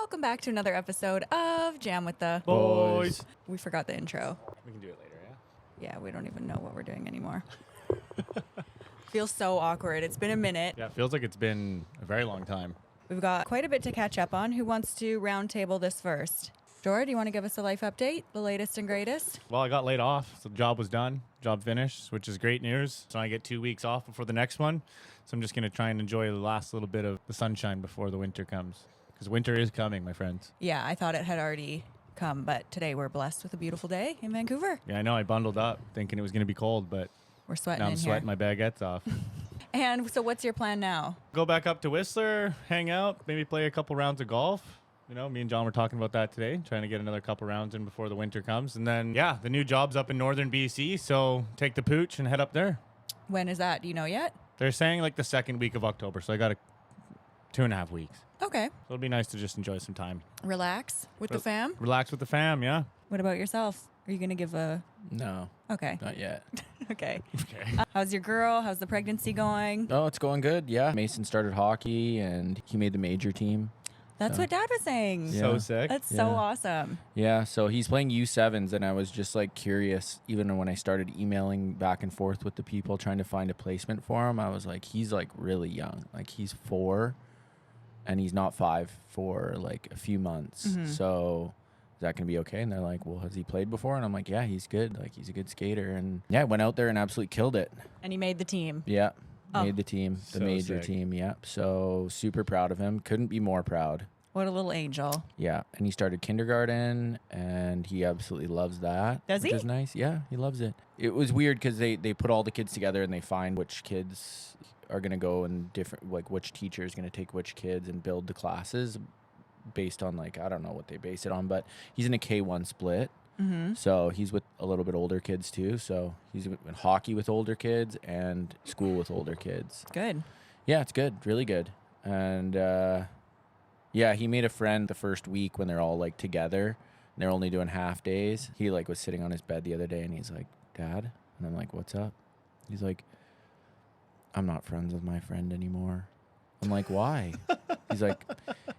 welcome back to another episode of Jam with the Boys. We forgot the intro. We can do it later, yeah? Yeah, we don't even know what we're doing anymore. Feels so awkward. It's been a minute. Yeah, it feels like it's been a very long time. We've got quite a bit to catch up on. Who wants to round table this first? Jord, do you want to give us a life update? The latest and greatest? Well, I got laid off, so the job was done. Job finished, which is great news. So I get 2 weeks off before the next one. So I'm just going to try and enjoy the last little bit of the sunshine before the winter comes. Because winter is coming, my friends. Yeah, I thought it had already come, but today we're blessed with a beautiful day in Vancouver. Yeah, I know. I bundled up thinking it was going to be cold, but We're sweating now I'm in sweating here. my baguettes off. And so what's your plan now? Go back up to Whistler, hang out, maybe play a couple rounds of golf. You know, me and John were talking about that today, trying to get another couple rounds in before the winter comes. And then, yeah, the new job's up in northern BC, so take the pooch and head up there. When is that? Do you know yet? They're saying like the second week of October, so I got 2.5 weeks. Okay. So it'll be nice to just enjoy some time. Relax with the fam. Relax with the fam, yeah. What about yourself? Are you going to give a... No, Okay. not yet. Okay. Okay. How's your girl? How's the pregnancy going? Oh, it's going good. Yeah. Mason started hockey and he made the major team. That's So- what Dad was saying. Yeah. So sick. That's so Yeah. awesome. Yeah. So he's playing U7s and I was just like curious, even when I started emailing back and forth with the people trying to find a placement for him, I was like, he's like really young. Like he's 4 and he's not 5 for like a few months. Mhm. So is that going to be okay? And they're like, well, has he played before? And I'm like, yeah, he's good. Like he's a good skater. And yeah, I went out there and absolutely killed it. And he made the team. Yeah. Oh. Made the team, the So major sick. team. Yeah. So super proud of him. Couldn't be more proud. What a little angel. Yeah. And he started kindergarten and he absolutely loves that. Does which he? is nice. Yeah. He loves it. It was weird because they put all the kids together and they find which kids are going to go in different, like which teacher is going to take which kids and build the classes based on like, I don't know what they base it on, but he's in a K1 split. Mm-hmm. So he's with a little bit older kids too. So he's in hockey with older kids and school with older kids. Good. Yeah, it's good. Really good. And yeah, he made a friend the first week when they're all like together and they're only doing half days. He like was sitting on his bed the other day and he's like, Dad? And I'm like, what's up? He's like, I'm not friends with my friend anymore. I'm like, why? He's like,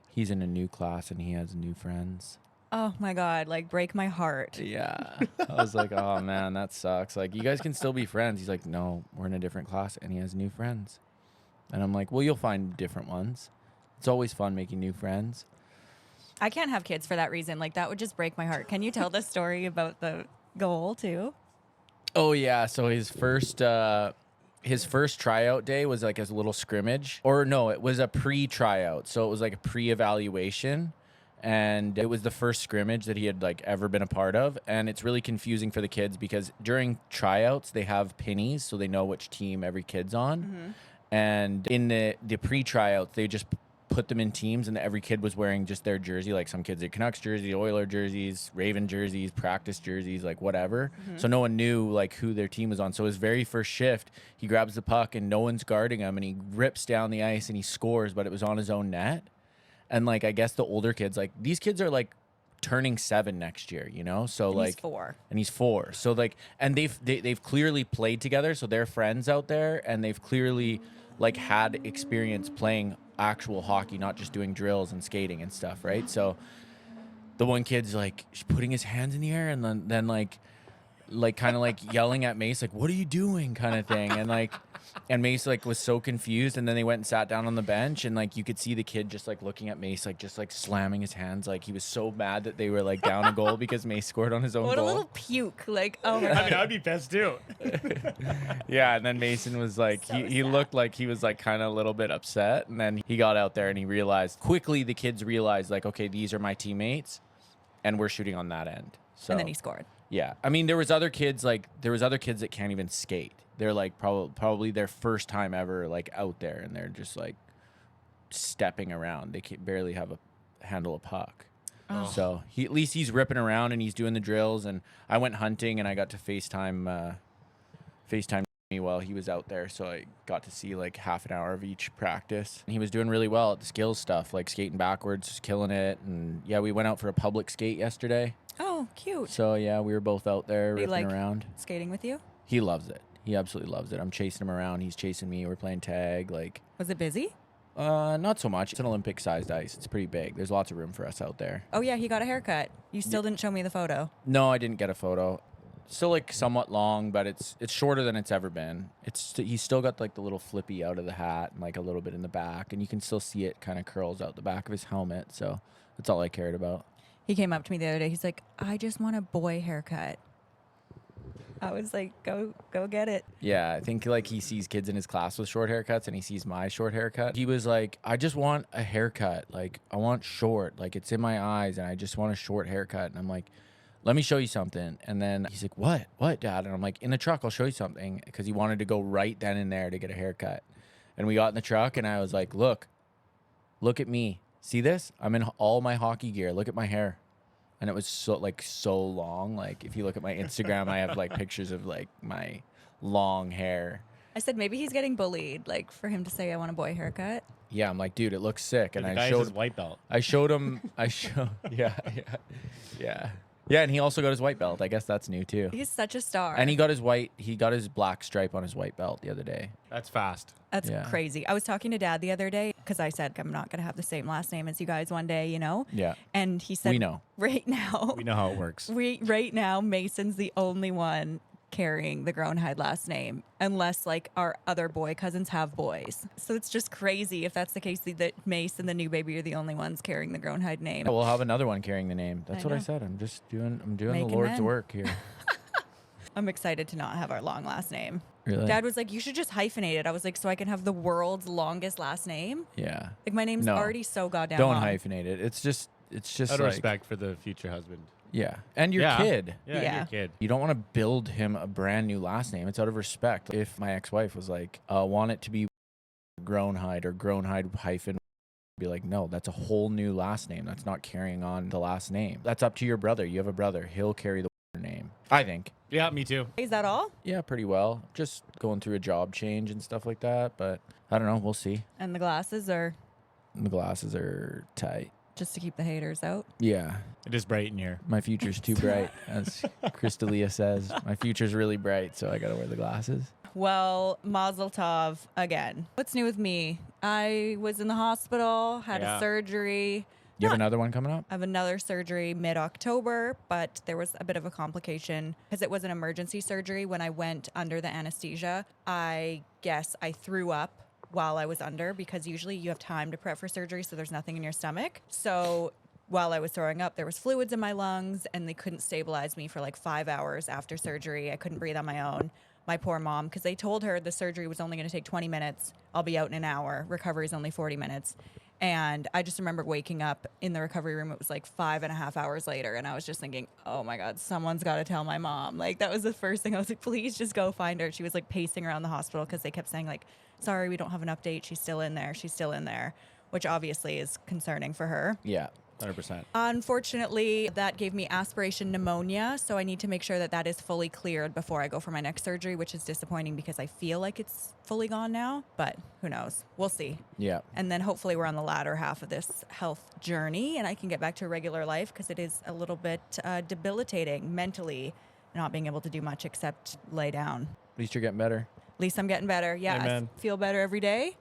he's in a new class and he has new friends. Oh my God. Like break my heart. Yeah. I was like, oh man, that sucks. Like, you guys can still be friends. He's like, no, we're in a different class and he has new friends. And I'm like, well, you'll find different ones. It's always fun making new friends. I can't have kids for that reason. Like that would just break my heart. Can you tell the story about the goal too? Oh yeah. So his first tryout day was like his little scrimmage, or no, it was a pre-tryout. So it was like a pre-evaluation. And it was the first scrimmage that he had like ever been a part of. And it's really confusing for the kids because during tryouts, they have pennies so they know which team every kid's on. Mm-hmm. And in the pre-tryouts, they just put them in teams and every kid was wearing just their jersey. Like some kids had Canucks jerseys, Oiler jerseys, Raven jerseys, practice jerseys, like whatever. Mm-hmm. So no one knew like who their team was on. So his very first shift, he grabs the puck and no one's guarding him and he rips down the ice and he scores, but it was on his own net. And like, I guess the older kids, like these kids are like turning 7 next year, you know? So And like, he's 4. and he's 4. So like, and they've clearly played together. So they're friends out there and they've clearly like had experience playing actual hockey, not just doing drills and skating and stuff. Right. So the one kid's like putting his hands in the air and then like kind of like yelling at Mace, like, what are you doing kind of thing. And Mace like was so confused and then they went and sat down on the bench and like you could see the kid just like looking at Mace, like just like slamming his hands. Like he was so mad that they were like down a goal because Mace scored on his own What goal. a little puke. Like, oh my I God. mean, I'd be pissed too. Yeah, and then Mason was like, So he sad. looked like he was like kind of a little bit upset. And then he got out there and he realized quickly, the kids realized like, okay, these are my teammates and we're shooting on that end. So And then he scored. yeah, I mean, there was other kids that can't even skate. They're like probably their first time ever like out there and they're just like stepping around. They can barely have handle a puck. Oh. So at least he's ripping around and he's doing the drills. And I went hunting and I got to FaceTime me while he was out there. So I got to see like half an hour of each practice. And he was doing really well at the skills stuff, like skating backwards, just killing it. And yeah, we went out for a public skate yesterday. Oh, cute. So yeah, we were both out there He, ripping like- around. Skating with you? He loves it. He absolutely loves it. I'm chasing him around. He's chasing me. We're playing tag. Like, Was it busy? Not so much. It's an Olympic-sized ice. It's pretty big. There's lots of room for us out there. Oh yeah, he got a haircut. You still didn't show me the photo. No, I didn't get a photo. Still like somewhat long, but it's shorter than it's ever been. He's still got like the little flippy out of the hat and like a little bit in the back, and you can still see it kind of curls out the back of his helmet. So that's all I cared about. He came up to me the other day. He's like, I just want a boy haircut. I was like, go get it. Yeah, I think like he sees kids in his class with short haircuts, and he sees my short haircut. He was like, I just want a haircut. Like, I want short. Like, it's in my eyes, and I just want a short haircut. And I'm like, let me show you something. And then he's like, what, Dad? And I'm like, in the truck, I'll show you something. Because he wanted to go right then and there to get a haircut. And we got in the truck, and I was like, look at me. See this? I'm in all my hockey gear. Look at my hair. And it was so long. Like, if you look at my Instagram, I have like pictures of like my long hair. I said maybe he's getting bullied, like for him to say I want a boy haircut. Yeah, I'm like, dude, it looks sick. And I showed his white belt. I showed him. Yeah. Yeah, and he also got his white belt. I guess that's new too. He's such a star. And he got his black stripe on his white belt the other day. That's fast. That's Yeah. crazy. I was talking to Dad the other day because I said I'm not going to have the same last name as you guys one day, you know? Yeah. And he said, We know. right now, We know how it works. right now, Mason's the only one carrying the Groenheid last name, unless like our other boy cousins have boys. So it's just crazy if that's the case that Mace and the new baby are the only ones carrying the Groenheid name. We'll have another one carrying the name. That's what I know. said. I'm doing Making the Lord's men. work here. I'm excited to not have our long last name. Really? Dad was like, you should just hyphenate it. I was like, so I can have the world's longest last name? Yeah. Like my name's No. already so goddamn Don't long. hyphenate it. It's just Out of like, respect for the future husband. Yeah. And your kid. Yeah, Yeah. your kid. You don't want to build him a brand new last name. It's out of respect. If my ex-wife was like, want it to be Groenheid or Groenheid hyphen, be like, no, that's a whole new last name. That's not carrying on the last name. That's up to your brother. You have a brother. He'll carry the name, I think. Yeah, me too. Is that all? Yeah, pretty well. Just going through a job change and stuff like that. But I don't know. We'll see. And the glasses are The glasses are tight. just to keep the haters out. Yeah. It is bright in here. My future's too bright, as Crystalia says. My future's really bright, so I got to wear the glasses. Well, Mazel Tov again. What's new with me? I was in the hospital, had a surgery. You have another one coming up? I have another surgery mid-October, but there was a bit of a complication because it was an emergency surgery. When I went under the anesthesia, I guess I threw up while I was under because usually you have time to prep for surgery, so there's nothing in your stomach. So while I was throwing up, there was fluids in my lungs, and they couldn't stabilize me for like 5 hours after surgery. I couldn't breathe on my own. My poor mom, because they told her the surgery was only going to take 20 minutes. I'll be out in an hour. Recovery is only 40 minutes. And I just remember waking up in the recovery room. It was like 5.5 hours later. And I was just thinking, oh my God, someone's got to tell my mom. Like, that was the first thing. I was like, please just go find her. She was like pacing around the hospital because they kept saying like, sorry, we don't have an update. She's still in there. She's still in there, which obviously is concerning for her. Yeah. 100%. Unfortunately, that gave me aspiration pneumonia, so I need to make sure that that is fully cleared before I go for my next surgery, which is disappointing because I feel like it's fully gone now, but who knows? We'll see. Yeah. And then hopefully we're on the latter half of this health journey and I can get back to a regular life because it is a little bit debilitating mentally, not being able to do much except lay down. At least you're getting better. At least I'm getting better. Yeah, Amen. I feel better every day.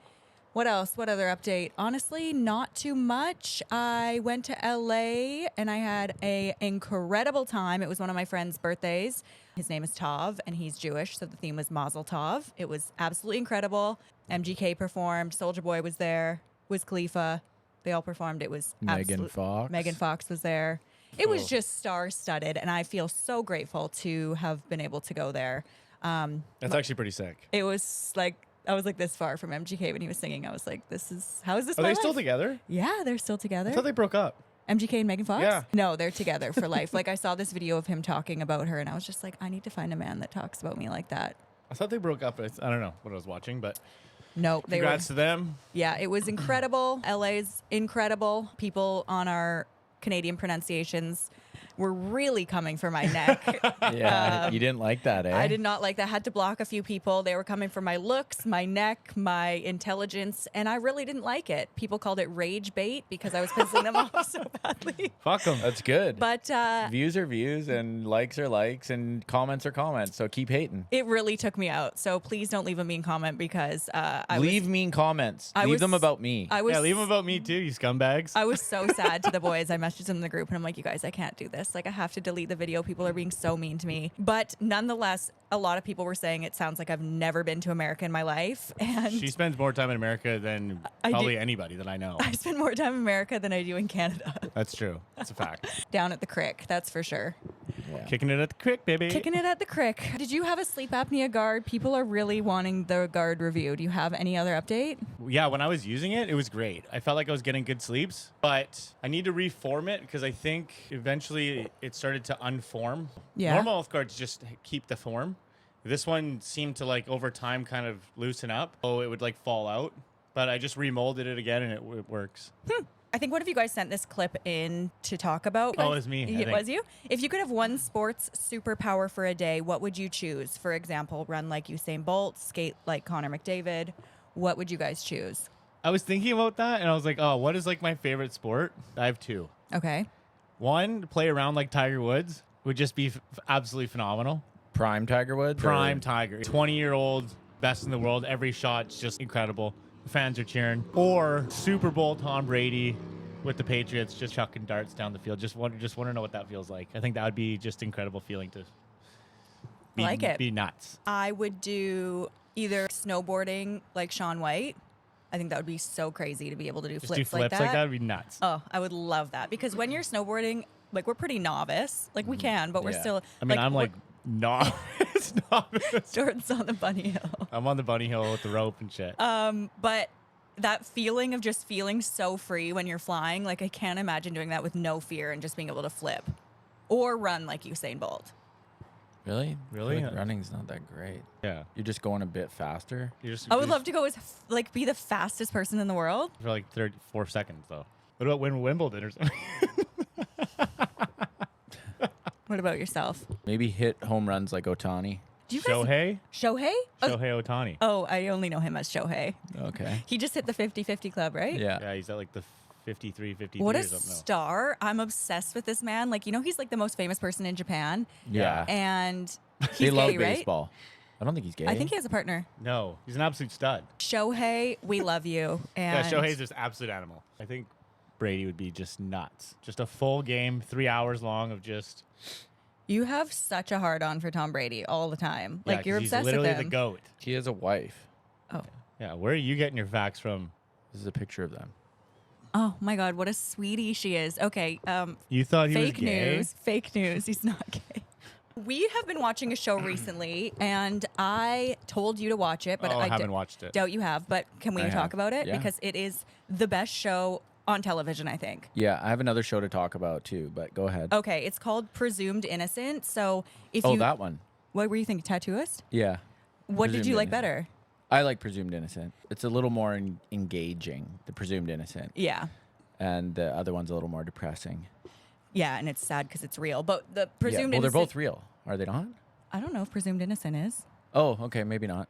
What else? What other update? Honestly, not too much. I went to LA and I had an incredible time. It was one of my friend's birthdays. His name is Tov and he's Jewish, so the theme was Mazel Tov. It was absolutely incredible. MGK performed. Soulja Boy was there. Wiz Khalifa. They all performed. It was Megan Fox. Megan Fox was there. It was just star-studded, and I feel so grateful to have been able to go there. That's actually pretty sick. It was like, I was like this far from MGK when he was singing. I was like, how is this Are my they still life? together? Yeah, they're still together. I thought they broke up. MGK and Megan Fox? Yeah. No, they're together for life. Like I saw this video of him talking about her and I was just like, I need to find a man that talks about me like that. I thought they broke up. I don't know what I was watching, but No, they congrats to them. Yeah, it was incredible. LA's incredible. People on our Canadian pronunciations were really coming for my neck. Yeah, you didn't like that, eh? I did not like that. I had to block a few people. They were coming for my looks, my neck, my intelligence, and I really didn't like it. People called it rage bait because I was pissing them off so badly. Fuck them. That's good. But Views are views, and likes are likes, and comments are comments. So keep hating. it really took me out. So please don't leave a mean comment because Leave mean comments. I Leave was- them about me. I was Yeah, leave them about me too, you scumbags. I was so sad to the boys. I messaged them in the group and I'm like, you guys, I can't do this. Like, I have to delete the video. People are being so mean to me. But nonetheless, a lot of people were saying it sounds like I've never been to America in my life. And She spends more time in America than I do. probably anybody that I know. I spend more time in America than I do in Canada. That's true. That's a fact. Down at the crick, that's for sure. Yeah. Kicking it at the crick, baby. Kicking it at the crick. Did you have a sleep apnea guard? People are really wanting the guard review. Do you have any other update? Yeah, when I was using it, it was great. I felt like I was getting good sleeps, but I need to reform it because I think eventually it started to unform. Yeah. Normal health guards just keep the form. This one seemed to like over time kind of loosen up. Oh, it would like fall out, but I just remolded it again and it works. I think one of you guys sent this clip in to talk about. Oh, it was me, I It think. was you? If you could have one sports superpower for a day, what would you choose? For example, run like Usain Bolt, skate like Connor McDavid. What would you guys choose? I was thinking about that and I was like, oh, what is like my favorite sport? I have two. Okay. One, play around like Tiger Woods would just be absolutely phenomenal. Prime Tiger Woods? Prime Tiger. 20-year-old, best in the world. Every shot's just incredible. The fans are cheering. Or Super Bowl Tom Brady with the Patriots just chucking darts down the field. Just want to know what that feels like. I think that would be just incredible feeling to Like it. be nuts. I would do either snowboarding like Shaun White. I think that would be so crazy to be able to do Just flips, do flips like that. would be nuts. Oh, I would love that because when you're snowboarding, like we're pretty novice. Like we can, but we're Yeah. still. I mean, I'm we're- like novice. novice. Jordan's on the bunny hill. I'm on the bunny hill with the rope and shit. But that feeling of just feeling so free when you're flying, like I can't imagine doing that with no fear and just being able to flip or run like Usain Bolt. Really? Really? I feel like running's not that great. Yeah. You're just going a bit faster. You just, I would love to go as like be the fastest person in the world. for like 34 seconds though. What about win Wimbledon or something? What about yourself? Maybe hit home runs like Otani. Do you guys Shohei? Shohei? Shohei Otani. Oh, I only know him as Shohei. Okay. He just hit the 50-50 club, right? Yeah. Yeah, he's at like the 53, 53 What or a something. star. I'm obsessed with this man. Like, you know, he's like the most famous person in Japan. Yeah. And he's They love gay, right? baseball. I don't think he's gay. I think he has a partner. No, he's an absolute stud. Shohei, we love you. Yeah, And Shohei's just absolute animal. I think Brady would be just nuts. Just a full game, 3 hours long of just. you have such a hard on for Tom Brady all the time. Yeah, Like, you're 'cause obsessed he's literally with the him. GOAT. he has a wife. Oh. Yeah, where are you getting your facts from? This is a picture of them. Oh my God, what a sweetie she is. Okay, You thought he was fake gay? news. Fake news. He's not gay. We have been watching a show recently, and I told you to watch it, but Oh, I I haven't watched it. doubt you have. But can we I talk have. about it? Yeah. Because it is the best show on television, I think. Yeah, I have another show to talk about too, but go ahead. Okay, it's called Presumed Innocent. So if Oh, you, that one. what were you thinking, Tattooist? Yeah. What did Presumed you like Innocent. better? I like Presumed Innocent. It's a little more engaging, the Presumed Innocent. Yeah. And the other one's a little more depressing. Yeah, and it's sad because it's real. But the Yeah. Presumed Well, they're Innocent. both real. Are they not? I don't know if Presumed Innocent is. Oh, okay. Maybe not.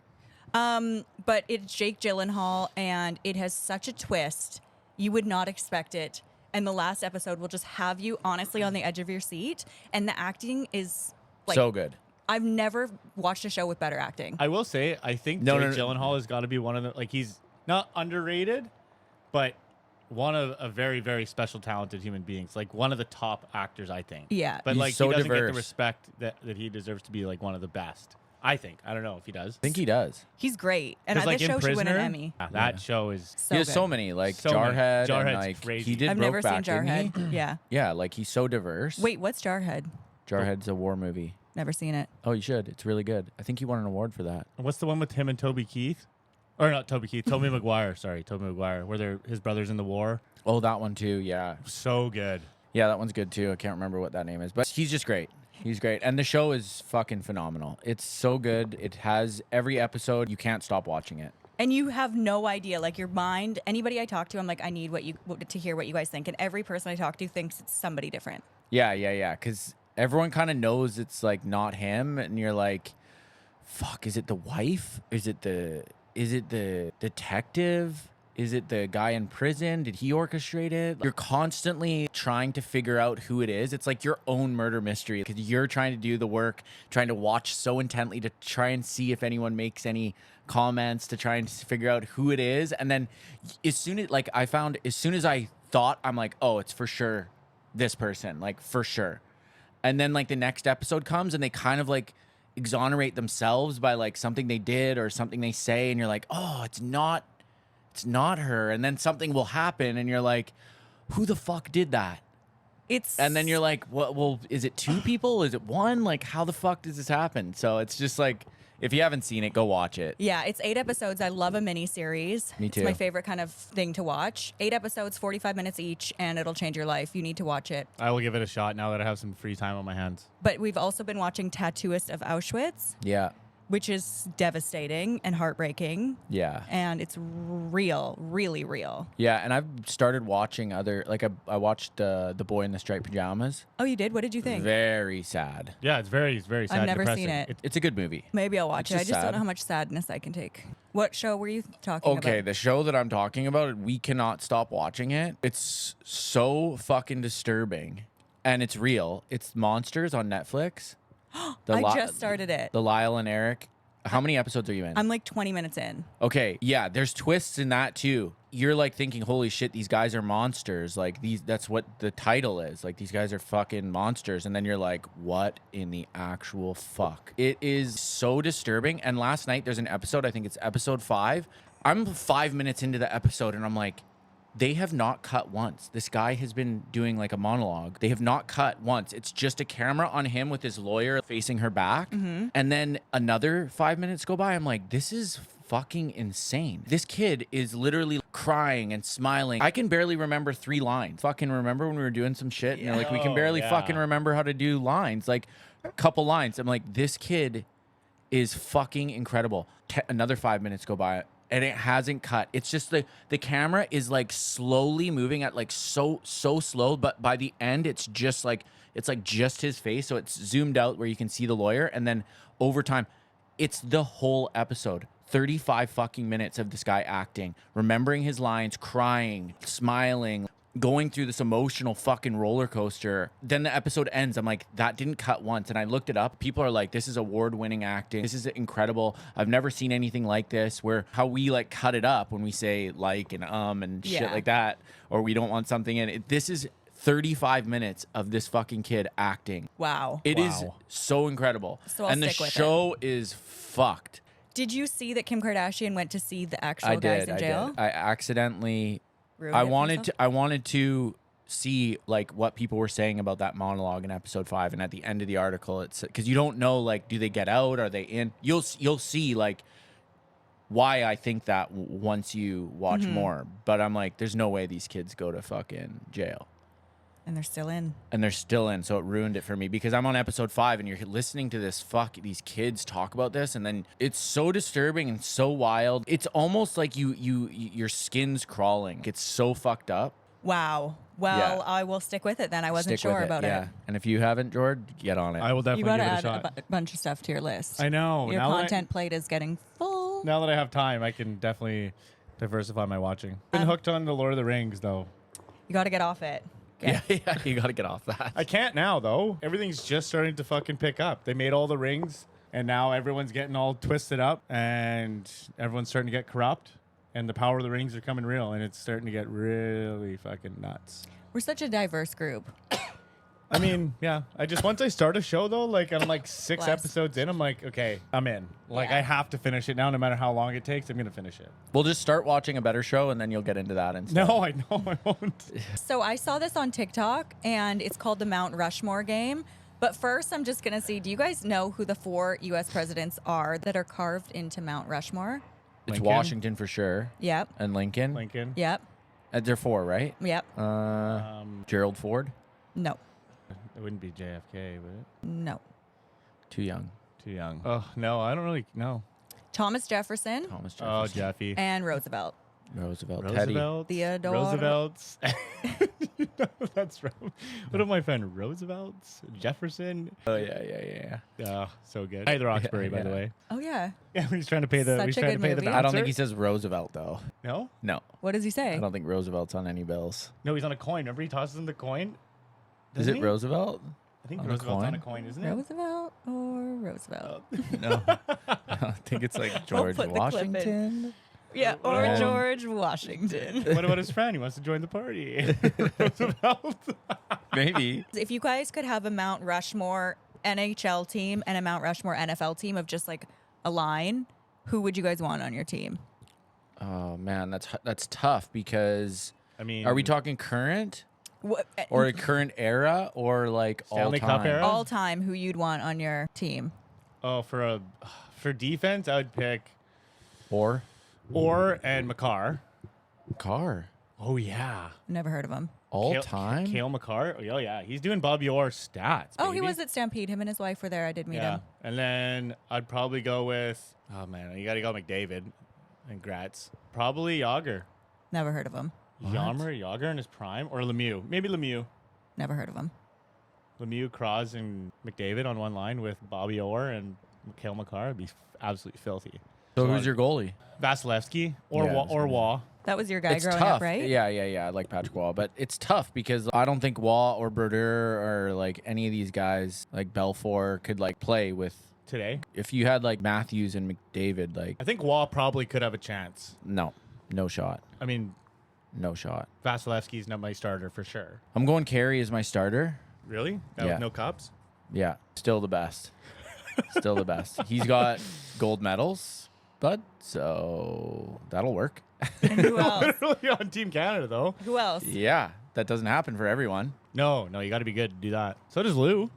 But it's Jake Gyllenhaal, and it has such a twist. You would not expect it. And the last episode will just have you honestly on the edge of your seat. And the acting is like So good. I've never watched a show with better acting. I will say, I think No, Jake no, no. Gyllenhaal has got to be one of the, like, he's not underrated, but one of a very, very special, talented human beings. Like, one of the top actors, I think. Yeah. But, He's like, so he doesn't get the diverse. respect that he deserves to be, like, one of the best. I think. I don't know if he does. I think he does. He's great. And 'Cause, this like, in show should win an Prisoner, Emmy. that show is So he has good. so many, like So many. Jarhead. Jarhead's And, like, crazy. he did I've never seen Brokeback, didn't he? Jarhead. Yeah. Yeah, like he's so diverse. Wait, what's Jarhead? Jarhead's a war movie. Never seen it. Oh, you should. It's really good. I think he won an award for that. What's the one with him and Toby Keith? Or not Toby Keith, Toby Maguire. Sorry, Toby Maguire. Where they're his brothers in the war. Oh, that one too. Yeah. So good. Yeah, that one's good too. I can't remember what that name is, but he's just great. He's great. And the show is fucking phenomenal. It's so good. It has every episode. You can't stop watching it. And you have no idea, like your mind, anybody I talk to, I'm like, I need to hear what you guys think. And every person I talk to thinks it's somebody different. Yeah. Because everyone kind of knows it's like not him, and you're like, fuck, is it the wife? Is it the detective? Is it the guy in prison? Did he orchestrate it? You're constantly trying to figure out who it is. It's like your own murder mystery because you're trying to do the work, trying to watch so intently to try and see if anyone makes any comments, to try and figure out who it is. And then as soon as I thought, I'm like, oh, it's for sure this person, like for sure. And then like the next episode comes and they kind of like exonerate themselves by like something they did or something they say. And you're like, oh, it's not her. And then something will happen and you're like, who the fuck did that? And then you're like, well, is it two people? Is it one? Like, how the fuck does this happen? So it's just like, if you haven't seen it, go watch it. Yeah, it's 8 episodes. I love a mini series. Me too. It's my favorite kind of thing to watch. 8 episodes, 45 minutes each, and it'll change your life. You need to watch it. I will give it a shot now that I have some free time on my hands. But we've also been watching Tattooist of Auschwitz. Yeah. Which is devastating and heartbreaking. Yeah. And it's real, really real. Yeah, and I've started watching other, like I watched The Boy in the Striped Pajamas. Oh, you did? What did you think? Very sad. Yeah, it's very sad. I've never depressing. seen it. It's a good movie. Maybe I'll watch it. I just just sad. don't know how much sadness I can take. What show were you talking about? Okay, the show that I'm talking about, we cannot stop watching it. It's so fucking disturbing. And it's real. It's Monsters on Netflix. I just started it. The Lyle and Eric. How many episodes are you in? I'm like 20 minutes in. Okay, yeah, there's twists in that too. You're like thinking, holy shit, these guys are monsters. Like that's what the title is. Like these guys are fucking monsters. And then you're like, what in the actual fuck? It is so disturbing. And last night there's an episode, I think it's episode 5. I'm 5 minutes into the episode and I'm like, they have not cut once. This guy has been doing like a monologue. They have not cut once. It's just a camera on him with his lawyer facing her back. Mm-hmm. And then another 5 minutes go by. I'm like, this is fucking insane. This kid is literally crying and smiling. I can barely remember 3 lines. Fucking remember when we were doing some shit? And you're like, we can barely fucking remember how to do lines. Like a couple lines. I'm like, this kid is fucking incredible. Another 5 minutes go by. And it hasn't cut. It's just the camera is like slowly moving at like so slow, but by the end it's like just his face, so it's zoomed out where you can see the lawyer, and then over time it's the whole episode. 35 fucking minutes of this guy acting, remembering his lines, crying, smiling, going through this emotional fucking roller coaster. Then the episode ends. I'm like, that didn't cut once. And I looked it up. People are like, this is award-winning acting. This is incredible. I've never seen anything like this, where how we like cut it up when we say like and shit like that, or we don't want something in it. This is 35 minutes of this fucking kid acting. Wow. It is so incredible. So I'll and the stick with show is fucked. Did you see that Kim Kardashian went to see the actual guys in jail? I accidentally... Ruined I it wanted to see like what people were saying about that monologue in episode 5, and at the end of the article it's because you don't know, like, do they get out, are they in? You'll see like why I think that once you watch more. But I'm like, there's no way these kids go to fucking jail. And they're still in. So it ruined it for me because I'm on episode 5 and you're listening to these kids talk about this, and then it's so disturbing and so wild. It's almost like your skin's crawling. It's so fucked up. Wow. Well, I will stick with it then. I wasn't sure about it. And if you haven't, Jord, get on it. I will You definitely got to give it a add shot. a bunch of stuff to your list. I know. Your Now that content plate is getting full. Now that I have time, I can definitely diversify my watching. Been hooked on the Lord of the Rings, though. You got to get off it. Yeah, you got to get off that. I can't now, though. Everything's just starting to fucking pick up. They made all the rings, and now everyone's getting all twisted up, and everyone's starting to get corrupt, and the power of the rings are coming real, and it's starting to get really fucking nuts. We're such a diverse group. I mean, yeah. Once I start a show, though, like I'm like 6 Bless. episodes in, I'm like, okay, I'm in. Like, I have to finish it now, no matter how long it takes. I'm going to finish it. We'll just start watching a better show, and then you'll get into that and stuff. No, I know I won't. So I saw this on TikTok, and it's called the Mount Rushmore game. But first, I'm just going to see, do you guys know who the 4 U.S. presidents are that are carved into Mount Rushmore? It's Lincoln? Washington for sure. Yep. And Lincoln. Yep. They're 4, right? Yep. Gerald Ford. No. It wouldn't be JFK, would it? No. Too young. Too young. Oh, no, I don't really know. Thomas Jefferson Thomas Oh, Jefferson. Jeffy. and Roosevelt. Roosevelt. Roosevelt. Theodore. Roosevelt's. That's right. What of my friend Roosevelt's? Jefferson. Oh yeah. Yeah, so good. Hey, the Roxbury, by the Yeah. way. Oh, yeah. Yeah, he's trying to pay the. Such He's a trying to good pay the. movie. I don't think bouncer. he says Roosevelt though. No. No, What does he say? I don't think Roosevelt's on any bills. No, he's on a coin. Remember, he tosses him the coin. Is Doesn't it he? Roosevelt? I think on a Roosevelt's on a coin? coin, isn't it? Roosevelt or Roosevelt? No, I think it's like George put the clip in. Washington. Yeah, or Um, George Washington. What about his friend? He wants to join the party. Roosevelt. Maybe. If you guys could have a Mount Rushmore NHL team and a Mount Rushmore NFL team of just like a line, who would you guys want on your team? Oh man, that's tough because I mean, are we talking current What, or a current era or like all Stanley Cup time? era? all time, who you'd want on your team? Oh, for defense, I would pick Or Orr and McCarr. Carr. Oh yeah, Never heard of him. All time? Kale McCarr. Oh yeah, he's doing Bobby Orr stats. Oh, he baby. was at Stampede. Him and his wife were there. I did meet Yeah, him. and then I'd probably go with. Oh man, you got to go McDavid and Gratz. Probably Yager. Never heard of him. Yager in his prime, or Lemieux. Maybe Lemieux. Never heard of him. Lemieux, Cross, and McDavid on one line with Bobby Orr and Kale McCarr would be absolutely filthy. So who's your goalie? Vasilevsky or Yeah, Waugh. That was your guy It's growing tough. up, right? Yeah. I like Patrick Waugh, but it's tough because I don't think Waugh or Brodeur or like any of these guys like Belfour could like play with. Today, If you had like Matthews and McDavid, like I think Waugh probably could have a chance. no shot, I mean, no shot. Vasilevsky's not my starter for sure. I'm going Carey as my starter. Really? That Yeah. with no cups? Yeah, still the best. Still the best. He's got gold medals, bud, so that'll work. And who else? Literally on Team Canada, though. Who else? Yeah, that doesn't happen for everyone. No, you got to be good to do that. So does Lou.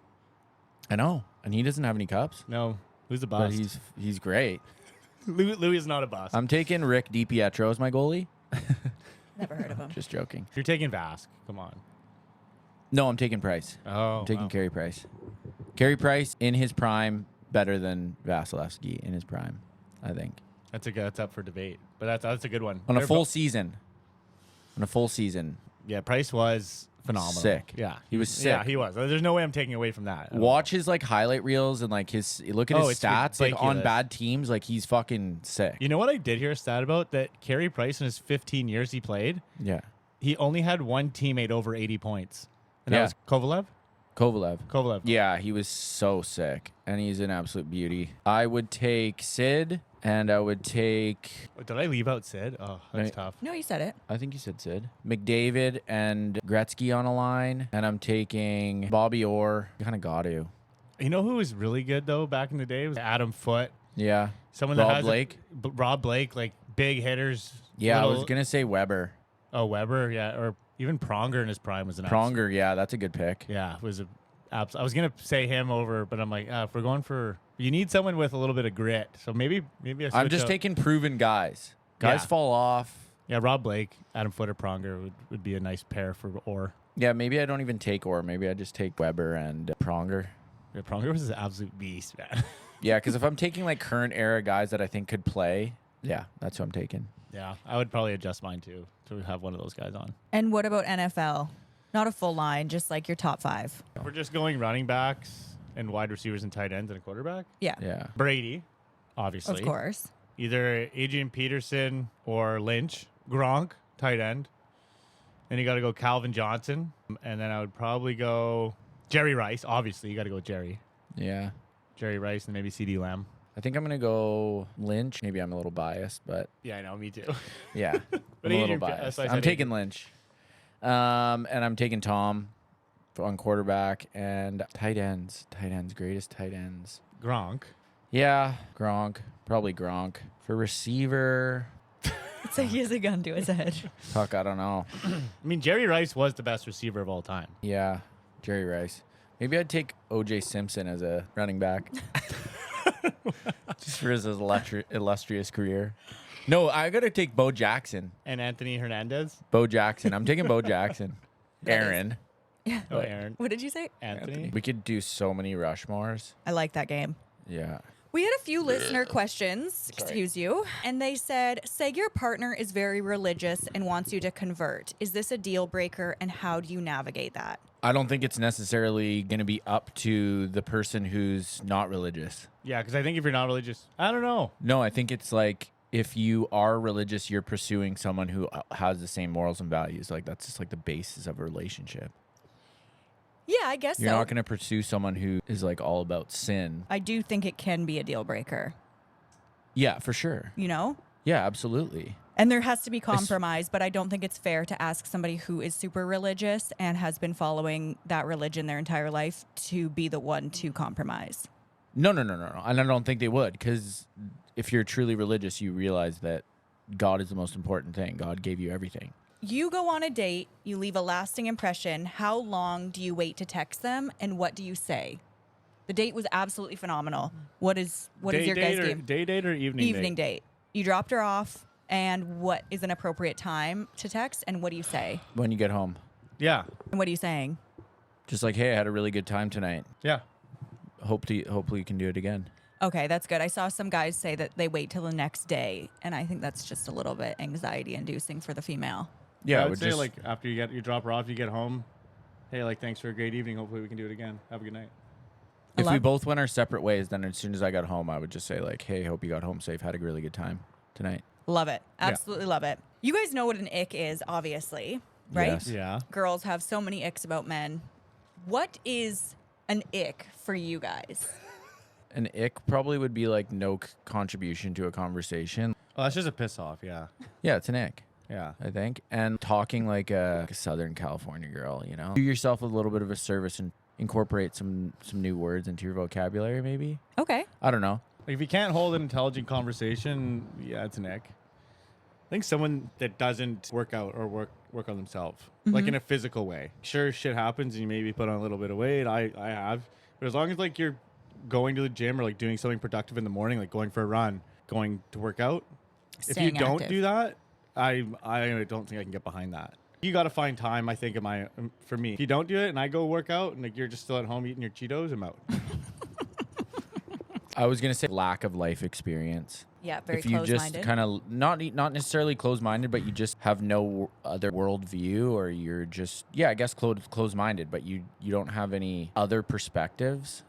I know, and he doesn't have any cups, No, Lou's a but bust. he's great. Louis is not a bust. I'm taking Rick DiPietro as my goalie. Never heard of him. Just joking. You're taking Vask. Come on. No, I'm taking Price. Oh, I'm taking wow. Carey Price. Carey Price in his prime better than Vasilevsky in his prime, I think. That's up for debate, but that's a good one. On a They're full bo- season. On a full season. Yeah, Price was phenomenal. Sick. Yeah, He was Yeah, sick. he was. There's no way I'm taking away from that. at all. Watch his like highlight reels and like his look at his it's stats like on ridiculous. bad teams, like he's fucking sick. You know what I did hear a stat about that Carey Price in his 15 years he played, Yeah. he only had one teammate over 80 points, and Yeah. that was Kovalev. Kovalev. Yeah, he was so sick, and he's an absolute beauty. I would take Sid, and I would take. Did I leave out Sid? Oh, that's Right. tough. No, you said it. I think you said Sid. McDavid and Gretzky on a line, and I'm taking Bobby Orr. Kind of got to. You know who was really good though back in the day was Adam Foote. Yeah. Someone Rob that has Blake? Rob Blake, like big hitters. Yeah, I was little- gonna say Weber. Oh, Weber, yeah, or even Pronger in his prime was an absolute- Pronger. Yeah, that's a good pick. Yeah, was a. I was gonna say him over, but I'm like, if we're going for, you need someone with a little bit of grit. So maybe I I'm switch just up. taking proven guys. Guys Yeah. fall off. Yeah, Rob Blake, Adam Foote, or Pronger would be a nice pair for Orr. Yeah, maybe I don't even take Orr. Maybe I just take Weber and Pronger. Yeah, Pronger was an absolute beast, man. Yeah, because if I'm taking like current era guys that I think could play, yeah, that's who I'm taking. Yeah, I would probably adjust mine too to have one of those guys on. And what about NFL? Not a full line, just like your top five. If we're just going running backs and wide receivers and tight ends and a quarterback. Yeah. Yeah. Brady, obviously. Of course. Either Adrian Peterson or Lynch. Gronk, tight end. Then you got to go Calvin Johnson. And then I would probably go Jerry Rice. Obviously, you got to go Jerry. Yeah. Jerry Rice and maybe CD Lamb. I think I'm going to go Lynch. Maybe I'm a little biased, but Yeah, I know. Me too. yeah. I'm a Adrian little Pe- biased. that's why I I'm said taking Adrian. Lynch. And I'm taking Tom on quarterback and tight ends. Tight ends. Greatest tight ends. Gronk. Yeah. Gronk. Probably Gronk. For receiver, It's like he has a gun to his head. fuck, I don't know. I mean, Jerry Rice was the best receiver of all time. Yeah. Jerry Rice. Maybe I'd take O.J. Simpson as a running back. Just for his illustrious career. No, I got to take Bo Jackson. And Anthony Hernandez. Bo Jackson. I'm taking Bo Jackson. Aaron. Yeah. Oh, Aaron. What did you say? Anthony. We could do so many Rushmores. I like that game. Yeah. We had a few listener questions, excuse you, and they said, say your partner is very religious and wants you to convert. Is this a deal breaker, and how do you navigate that? I don't think it's necessarily going to be up to the person who's not religious. Yeah, because I think if you're not religious, I don't know. No, I think it's like if you are religious, you're pursuing someone who has the same morals and values. Like that's just like the basis of a relationship. Yeah, I guess You're so. not going to pursue someone who is like all about sin. I do think it can be a deal breaker, Yeah, for sure. you know? Yeah, absolutely. And there has to be compromise, but I don't think it's fair to ask somebody who is super religious and has been following that religion their entire life to be the one to compromise. No. And I don't think they would, because if you're truly religious, you realize that God is the most important thing. God gave you everything. You go on a date, you leave a lasting impression. How long do you wait to text them, and what do you say? The date was absolutely phenomenal. What is your guys' game? Day date or evening date. You dropped her off, and what is an appropriate time to text, and what do you say? When you get home, Yeah. And what are you saying? just like, hey, I had a really good time tonight. Yeah. Hopefully you can do it again. Okay, that's good. I saw some guys say that they wait till the next day, and I think that's just a little bit anxiety-inducing for the female. Yeah, I I would would say just like after you drop her off, you get home. Hey, like thanks for a great evening. Hopefully we can do it again. Have a good night. if we love- both went our separate ways, then as soon as I got home, I would just say like, hey, hope you got home safe. Had a really good time tonight. Love it. Absolutely love it. You guys know what an ick is, obviously, right? Yes. Yeah. Girls have so many icks about men. What is an ick for you guys? An ick probably would be like no contribution to a conversation. Oh, that's just a piss off. Yeah. Yeah, it's an ick. Yeah. I think. And talking like a Southern California girl, you know, do yourself a little bit of a service and incorporate some new words into your vocabulary, maybe. Okay. I don't know. Like if you can't hold an intelligent conversation, yeah, it's an ick. I think someone that doesn't work out or work on themselves, like in a physical way. Sure, shit happens and you maybe put on a little bit of weight. I have. But as long as like you're going to the gym or like doing something productive in the morning, like going for a run, going to work out, if you Staying don't active. do that, I don't think I can get behind that. You got to find time, I think, for me. If you don't do it and I go work out and like you're just still at home eating your Cheetos, I'm out. I was gonna say lack of life experience. Yeah, very if you close-minded. just kind of not necessarily closed-minded, but you just have no other worldview, or you're just I guess closed-minded, but you don't have any other perspectives.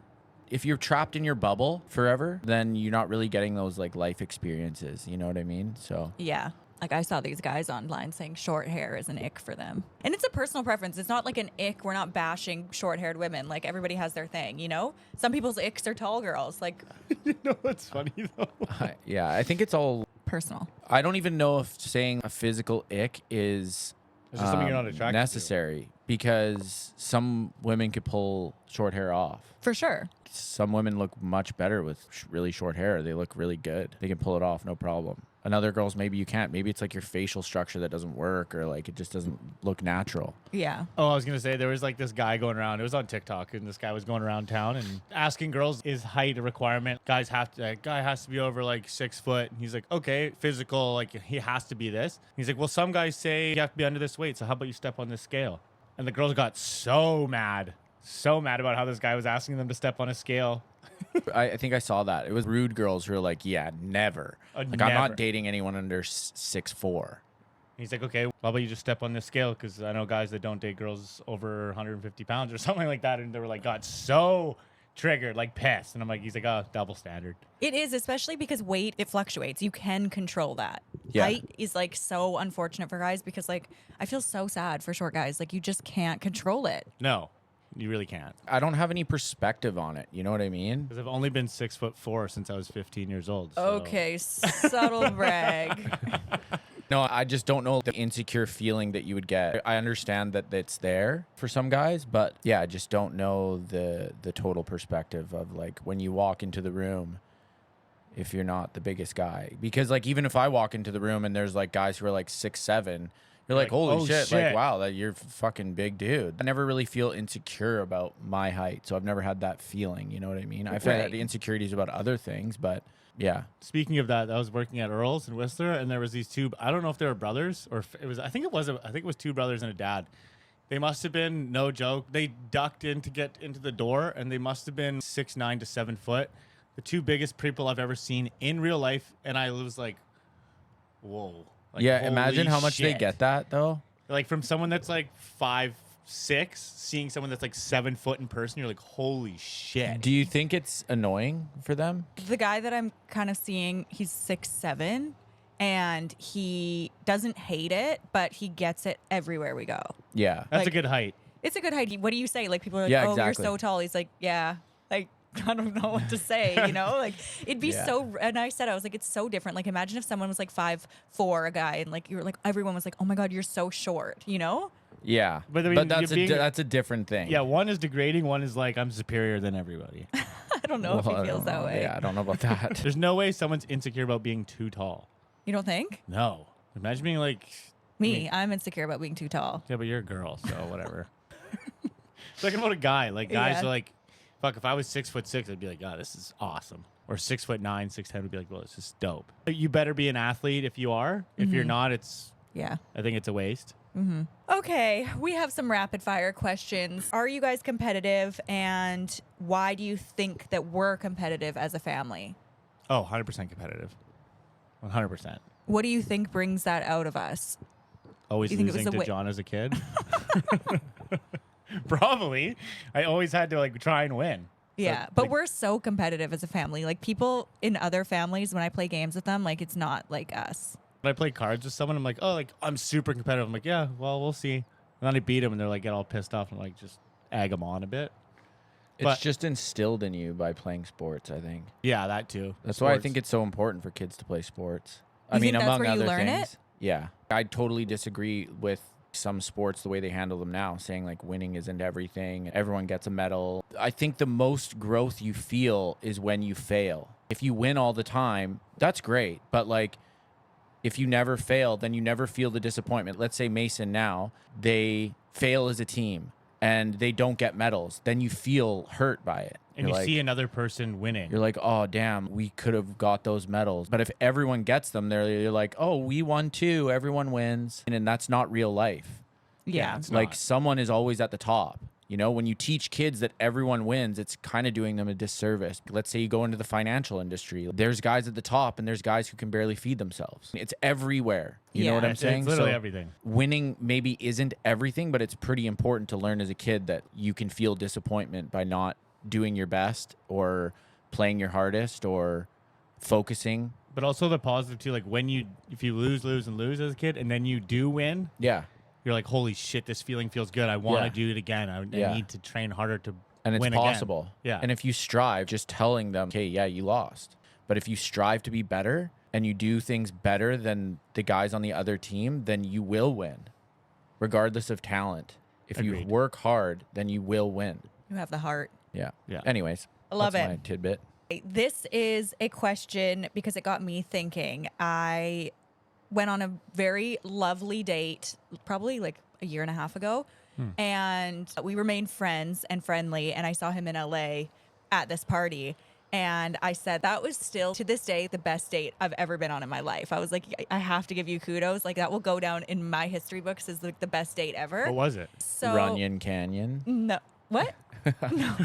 If you're trapped in your bubble forever, then you're not really getting those like life experiences. You know what I mean? So Yeah. Like I saw these guys online saying short hair is an ick for them. And it's a personal preference. It's not like an ick. We're not bashing short-haired women. Like everybody has their thing, you know? Some people's icks are tall girls. Like You know what's funny though? I think it's all. personal. I don't even know if saying a physical ick is It's just something you're not attracted to. necessary, because some women could pull short hair off. For sure. Some women look much better with really short hair. They look really good. They can pull it off, no problem. And other girls, maybe you can't. Maybe it's like your facial structure that doesn't work, or like it just doesn't look natural. Yeah. Oh, I was gonna say there was like this guy going around. It was on TikTok, and this guy was going around town and asking girls, "Is height a requirement? Guy has to be over like 6 foot." And he's like, "Okay, physical, like he has to be this." He's like, "Well, some guys say you have to be under this weight, so how about you step on this scale?" And the girls got so mad about how this guy was asking them to step on a scale. I think I saw that. It was rude girls who were like, "Yeah, never. Like I'm Never. not dating anyone under 6'4". He's like, "Okay, how about you just step on this scale?" Because I know guys that don't date girls over 150 pounds or something like that, and they were like, got so triggered, like pissed. And I'm like, he's like, "Oh, double standard." It is, especially because weight, it fluctuates. You can control that. Yeah. Height is like so unfortunate for guys because like I feel so sad for short guys. Like you just can't control it. No, you really can't. I don't have any perspective on it. You know what I mean? Because I've only been 6'4" since I was 15 years old. So. Okay, subtle brag. No, I just don't know the insecure feeling that you would get. I understand that it's there for some guys, but yeah, I just don't know the total perspective of like when you walk into the room, if you're not the biggest guy. Because like even if I walk into the room and there's like guys who are like 6'7", you're like, holy oh, shit, shit. like wow, that you're a fucking big dude. I never really feel insecure about my height, so I've never had that feeling. You know what I mean? I've Right. had insecurities about other things, but yeah. Speaking of that, I was working at Earl's in Whistler, and there was these two. I don't know if they were brothers or if it was. I think it was 2 brothers and a dad. They must have been, no joke. They ducked in to get into the door, and they must have been 6'9" to 7 foot. the two biggest people I've ever seen in real life, and I was like, whoa. Like, Yeah, imagine how much they shit. get that though. Like from someone that's like 5'6", seeing someone that's like 7 foot in person, you're like, holy shit. Do you think it's annoying for them? The guy that I'm kind of seeing, he's 6'7", and he doesn't hate it, but he gets it everywhere we go. Yeah. That's a like- good height. It's a good height. What do you say? Like, people are like, Yeah, oh, exactly. you're so tall. He's like, yeah. Like, I don't know what to say, you know? Like, it'd be Yeah. so, and I said, I was like, it's so different. Like, imagine if someone was like 5'4", a guy, and like, you were like, everyone was like, oh my God, you're so short, you know? Yeah. But I mean, But that's you're being- that's a different thing. Yeah, one is degrading, one is like, I'm superior than everybody. I don't know if Well, he I feels don't that know. way. Yeah, I don't know about that. There's no way someone's insecure about being too tall. You don't think? No. Imagine being like, Me, I'm insecure about being too tall. yeah, but you're a girl, so whatever. Talking about a guy, like guys Yeah. are like, fuck, if I was 6'6", I'd be like, God, this is awesome. Or 6'9", 6'10", would be like, well, this is dope. You better be an athlete if you are. If you're not, Yeah. I think it's a waste. Okay, we have some rapid fire questions. Are you guys competitive, and why do you think that we're competitive as a family? Oh, 100% competitive. 100%. What do you think brings that out of us? Always You think it was losing the to way- John as a kid. Probably. I always had to like try and win. Yeah, So, but like, we're so competitive as a family. Like, people in other families, when I play games with them, like, it's not like us. when I play cards with someone, I'm like, oh, like I'm super competitive. I'm like, yeah, well, we'll see. And then I beat them, and they're like, get all pissed off, and like just egg them on a bit. It's But- just instilled in you by playing sports, I think. Yeah, that too. That's why I Sports. think it's so important for kids to play sports. I You mean, think that's among where you other learn things. it? Yeah. I totally disagree with some sports the way they handle them now, saying like winning isn't everything. Everyone gets a medal. I think the most growth you feel is when you fail. If you win all the time, that's great. But like, if you never fail, then you never feel the disappointment. Let's say Mason now, they fail as a team and they don't get medals. Then you feel hurt by it. And You're you like, see another person winning. you're like, oh, damn, we could have got those medals. But if everyone gets them, you're like, oh, we won too. Everyone wins. And that's not real life. Yeah. it's Like not. someone is always at the top. You know, when you teach kids that everyone wins, it's kind of doing them a disservice. Let's say you go into the financial industry. There's guys at the top and there's guys who can barely feed themselves. It's everywhere. You know Yeah. what I'm It's saying? literally everything. Winning maybe isn't everything, but it's pretty important to learn as a kid that you can feel disappointment by not doing your best or playing your hardest or focusing. But also the positive too, like if you lose as a kid, and then you do win, Yeah. you're like, holy shit, this feeling feels good. I want to Yeah. do it again. I Yeah. need to train harder to And it's win possible. again. Yeah. And if you strive, just telling them, okay, yeah, you lost. But if you strive to be better and you do things better than the guys on the other team, then you will win, regardless of talent. If you Agreed. work hard, then you will win. You have the heart. Yeah. Yeah. Anyways, I love that's it. my tidbit. This is a question because it got me thinking. I went on a very lovely date, probably like a year and a half ago, and we remained friends and friendly. And I saw him in LA at this party. And I said, that was still to this day the best date I've ever been on in my life. I was like, I have to give you kudos. Like, that will go down in my history books as like the best date ever. What was it? So Runyon Canyon. no. What? No.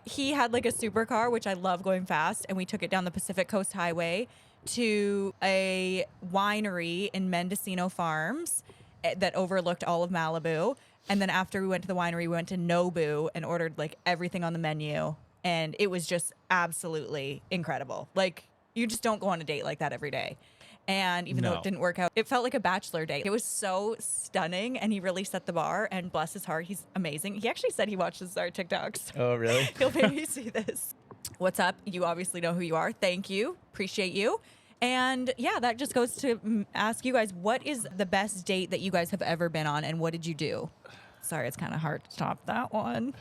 He had like a supercar, which I love going fast, and we took it down the Pacific Coast Highway to a winery in Mendocino Farms that overlooked all of Malibu. And then after we went to the winery, we went to Nobu and ordered like everything on the menu. And it was just absolutely incredible. Like, you just don't go on a date like that every day. And even though No. it didn't work out, it felt like a bachelor date. It was so stunning, and he really set the bar, and bless his heart, he's amazing. He actually said he watches our TikToks. Oh, really? He'll maybe see this. What's up? You obviously know who you are. Thank you. Appreciate you. And yeah, that just goes to ask you guys, what is the best date that you guys have ever been on, and what did you do? Sorry, it's kind of hard to top that one.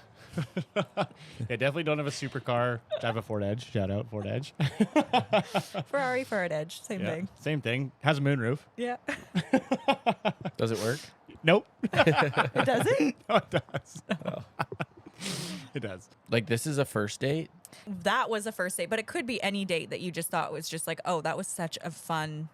Yeah, definitely don't have a supercar. I have a Ford Edge. Shout out Ford Edge. Ferrari Ford Edge, same Yeah, thing. same thing. Has a moonroof. Yeah. Does it work? Nope. It doesn't? No, it does. It does. Like, this is a first date? That was a first date, but it could be any date that you just thought was just like, oh, that was such a fun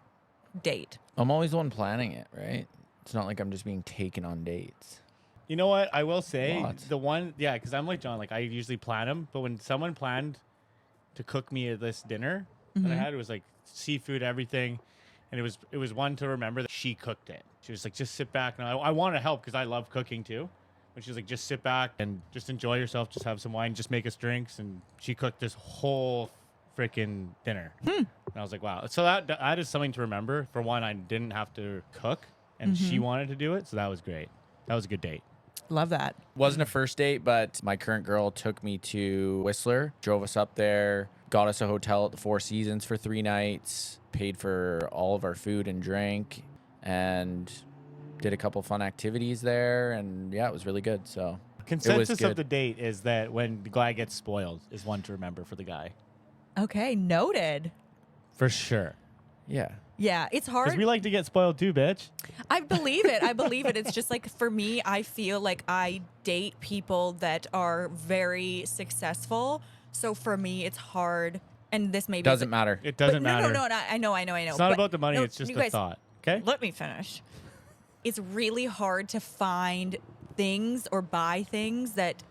date. I'm always the one planning it, right? It's not like I'm just being taken on dates. You know what? I will say Lots. the one, yeah, because I'm like John. Like I usually plan them, but when someone planned to cook me this dinner that I had. It was like seafood, everything. And it was one to remember that she cooked it. She was like, just sit back. And I want to help because I love cooking too. But she was like, just sit back and just enjoy yourself. Just have some wine. Just make us drinks. And she cooked this whole freaking dinner. And I was like, wow. So that is something to remember. For one, I didn't have to cook and she wanted to do it. So that was great. That was a good date. Love that. Wasn't a first date, but my current girl took me to Whistler, drove us up there, got us a hotel at the Four Seasons for 3 nights, paid for all of our food and drink, and did a couple fun activities there. And yeah, it was really good. So Consensus good. of the date is that when the guy gets spoiled is one to remember for the guy. Okay, noted. For sure. Yeah. Yeah, it's hard. Because we like to get spoiled too, bitch. I believe it. I believe it. It's just like for me, I feel like I date people that are very successful. So for me, it's hard. And this maybe Doesn't matter. It doesn't matter. No. I know. It's not about the money. No, it's just you the guys, thought. Okay? Let me finish. It's really hard to find things or buy things that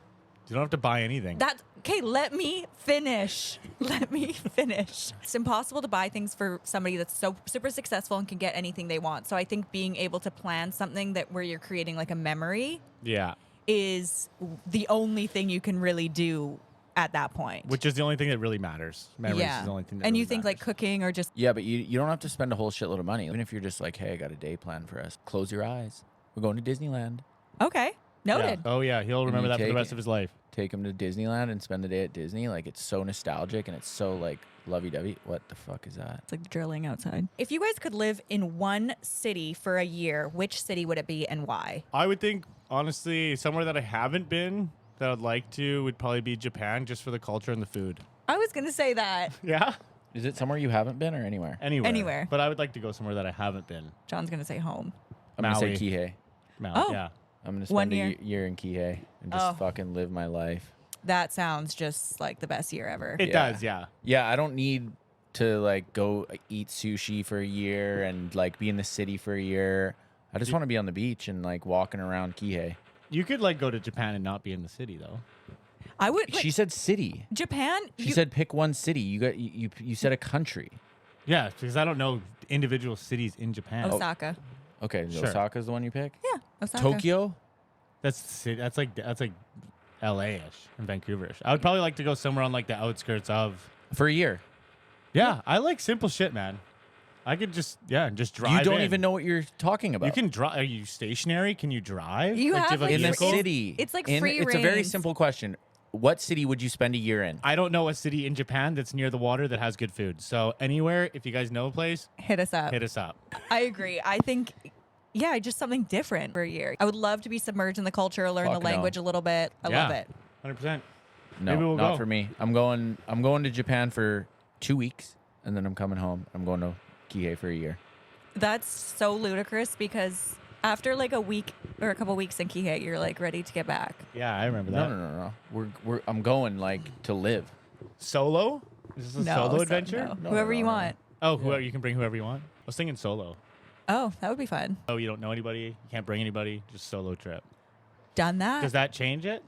You don't have to buy anything. okay, let me finish. Let me finish. It's impossible to buy things for somebody that's so super successful and can get anything they want. So I think being able to plan something that where you're creating like a memory Yeah. is the only thing you can really do at that point. Which is the only thing that really matters. Memories is the only thing that and really you think like matters. cooking or just Yeah, but you don't have to spend a whole shitload of money. Even if you're just like, hey, I got a day plan for us. Close your eyes. We're going to Disneyland. okay, Yeah. noted. Oh, yeah. He'll remember you that for the take rest it. of his life. Take him to Disneyland and spend the day at Disney. Like, it's so nostalgic and it's so like lovey-dovey. What the fuck is that? It's like drilling outside. If you guys could live in one city for a year, which city would it be and why? I would think, honestly, somewhere that I haven't been that I'd like to would probably be Japan, just for the culture and the food. I was going to say that. Yeah? Is it somewhere you haven't been or anywhere? Anywhere. But I would like to go somewhere that I haven't been. John's going to say home. I'm going to Maui. say Kihei. Maui, Oh. yeah. I'm going to One spend a year. year in Kihei and just Oh. fucking live my life. That sounds just like the best year ever. It Yeah. does, yeah. Yeah, I don't need to like go eat sushi for a year and like be in the city for a year. I just want to be on the beach and like walking around Kihei. You could like go to Japan and not be in the city though. I would like, She said city. Japan. She said pick one city. You said a country. Yeah, because I don't know individual cities in Japan. Osaka. Okay, Sure. Osaka's the one you pick. Yeah, Osaka. Tokyo. That's like LA-ish and Vancouver-ish. I would probably like to go somewhere on like the outskirts of. For a year. Yeah, I like simple shit, man. I could just drive. You don't in. even know what you're talking about. You can drive. Are you stationary? Can you drive? You do have, a like, in the vehicle? city. It's like In- free It's a very reigns. simple question. What city would you spend a year in? I don't know a city in Japan that's near the water that has good food. So anywhere, if you guys know a place, Hit us up. hit us up. I agree. I think, yeah, just something different for a year. I would love to be submerged in the culture, learn Fuck the language no. a little bit. I love it. 100%. No, Maybe we'll not go. for me. I'm going to Japan for 2 weeks and then I'm coming home. I'm going to Kihei for a year. That's so ludicrous because after like a week or a couple weeks in Kihei, you're like ready to get back. Yeah, I remember No, that. no. I'm going like to live. Solo? Is this a solo adventure? No. No, Whoever no, you no. want. Oh, whoever you can bring whoever you want. I was thinking solo. Oh, that would be fun. Oh, you don't know anybody. You can't bring anybody. Just solo trip. Done that. Does that change it?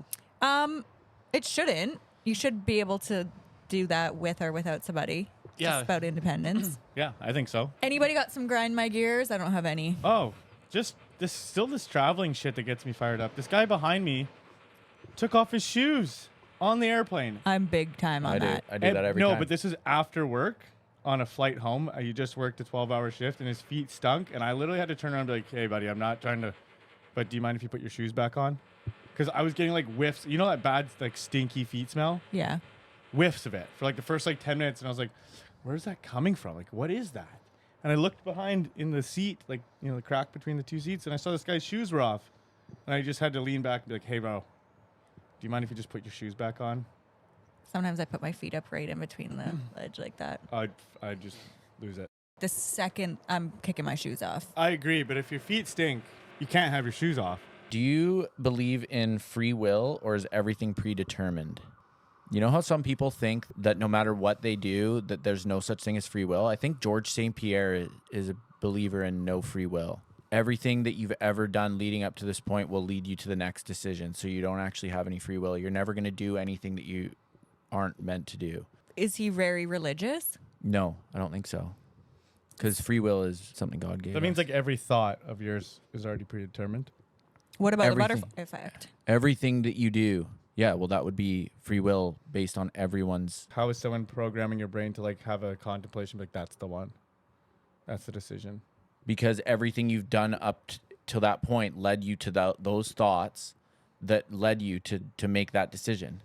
It shouldn't. You should be able to do that with or without somebody. Yeah. Just about independence. Yeah, I think so. Anybody got some grind my gears? I don't have any. Oh, just this traveling shit that gets me fired up. This guy behind me took off his shoes on the airplane. I'm big time on that. I do that every no, time. but this is after work on a flight home. You just worked a 12-hour shift and his feet stunk. And I literally had to turn around and be like, hey, buddy, I'm not trying to, but do you mind if you put your shoes back on? Because I was getting like whiffs. You know that bad, like stinky feet smell? Yeah. Whiffs of it for like the first like 10 minutes. And I was like, where's that coming from? Like, what is that? And I looked behind in the seat, like, you know, the crack between the two seats. And I saw this guy's shoes were off. And I just had to lean back and be like, hey, bro, do you mind if you just put your shoes back on? Sometimes I put my feet up right in between the ledge like that. I'd just lose it. The second I'm kicking my shoes off. I agree, but if your feet stink, you can't have your shoes off. Do you believe in free will or is everything predetermined? You know how some people think that no matter what they do, that there's no such thing as free will? I think George St. Pierre is a believer in no free will. Everything that you've ever done leading up to this point will lead you to the next decision. So you don't actually have any free will. You're never going to do anything that you aren't meant to do. Is he very religious? No, I don't think so. Because free will is something God gave That means us. like every thought of yours is already predetermined. What about Everything. the butterfly effect? Everything that you do, yeah, well, that would be free will based on everyone's. How is someone programming your brain to like have a contemplation like that's the one? That's the decision. Because everything you've done up till that point led you to those thoughts that led you to make that decision.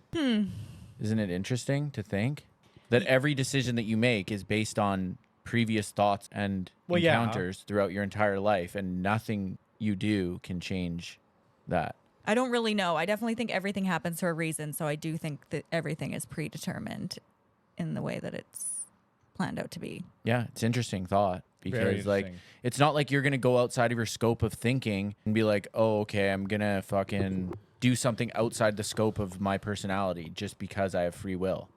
Isn't it interesting to think that every decision that you make is based on previous thoughts and encounters throughout your entire life, and nothing you do can change that? I don't really know. I definitely think everything happens for a reason. So I do think that everything is predetermined in the way that it's planned out to be. Yeah, it's interesting thought. Very Because like interesting. it's not like you're gonna go outside of your scope of thinking and be like, oh, okay, I'm gonna fucking do something outside the scope of my personality just because I have free will.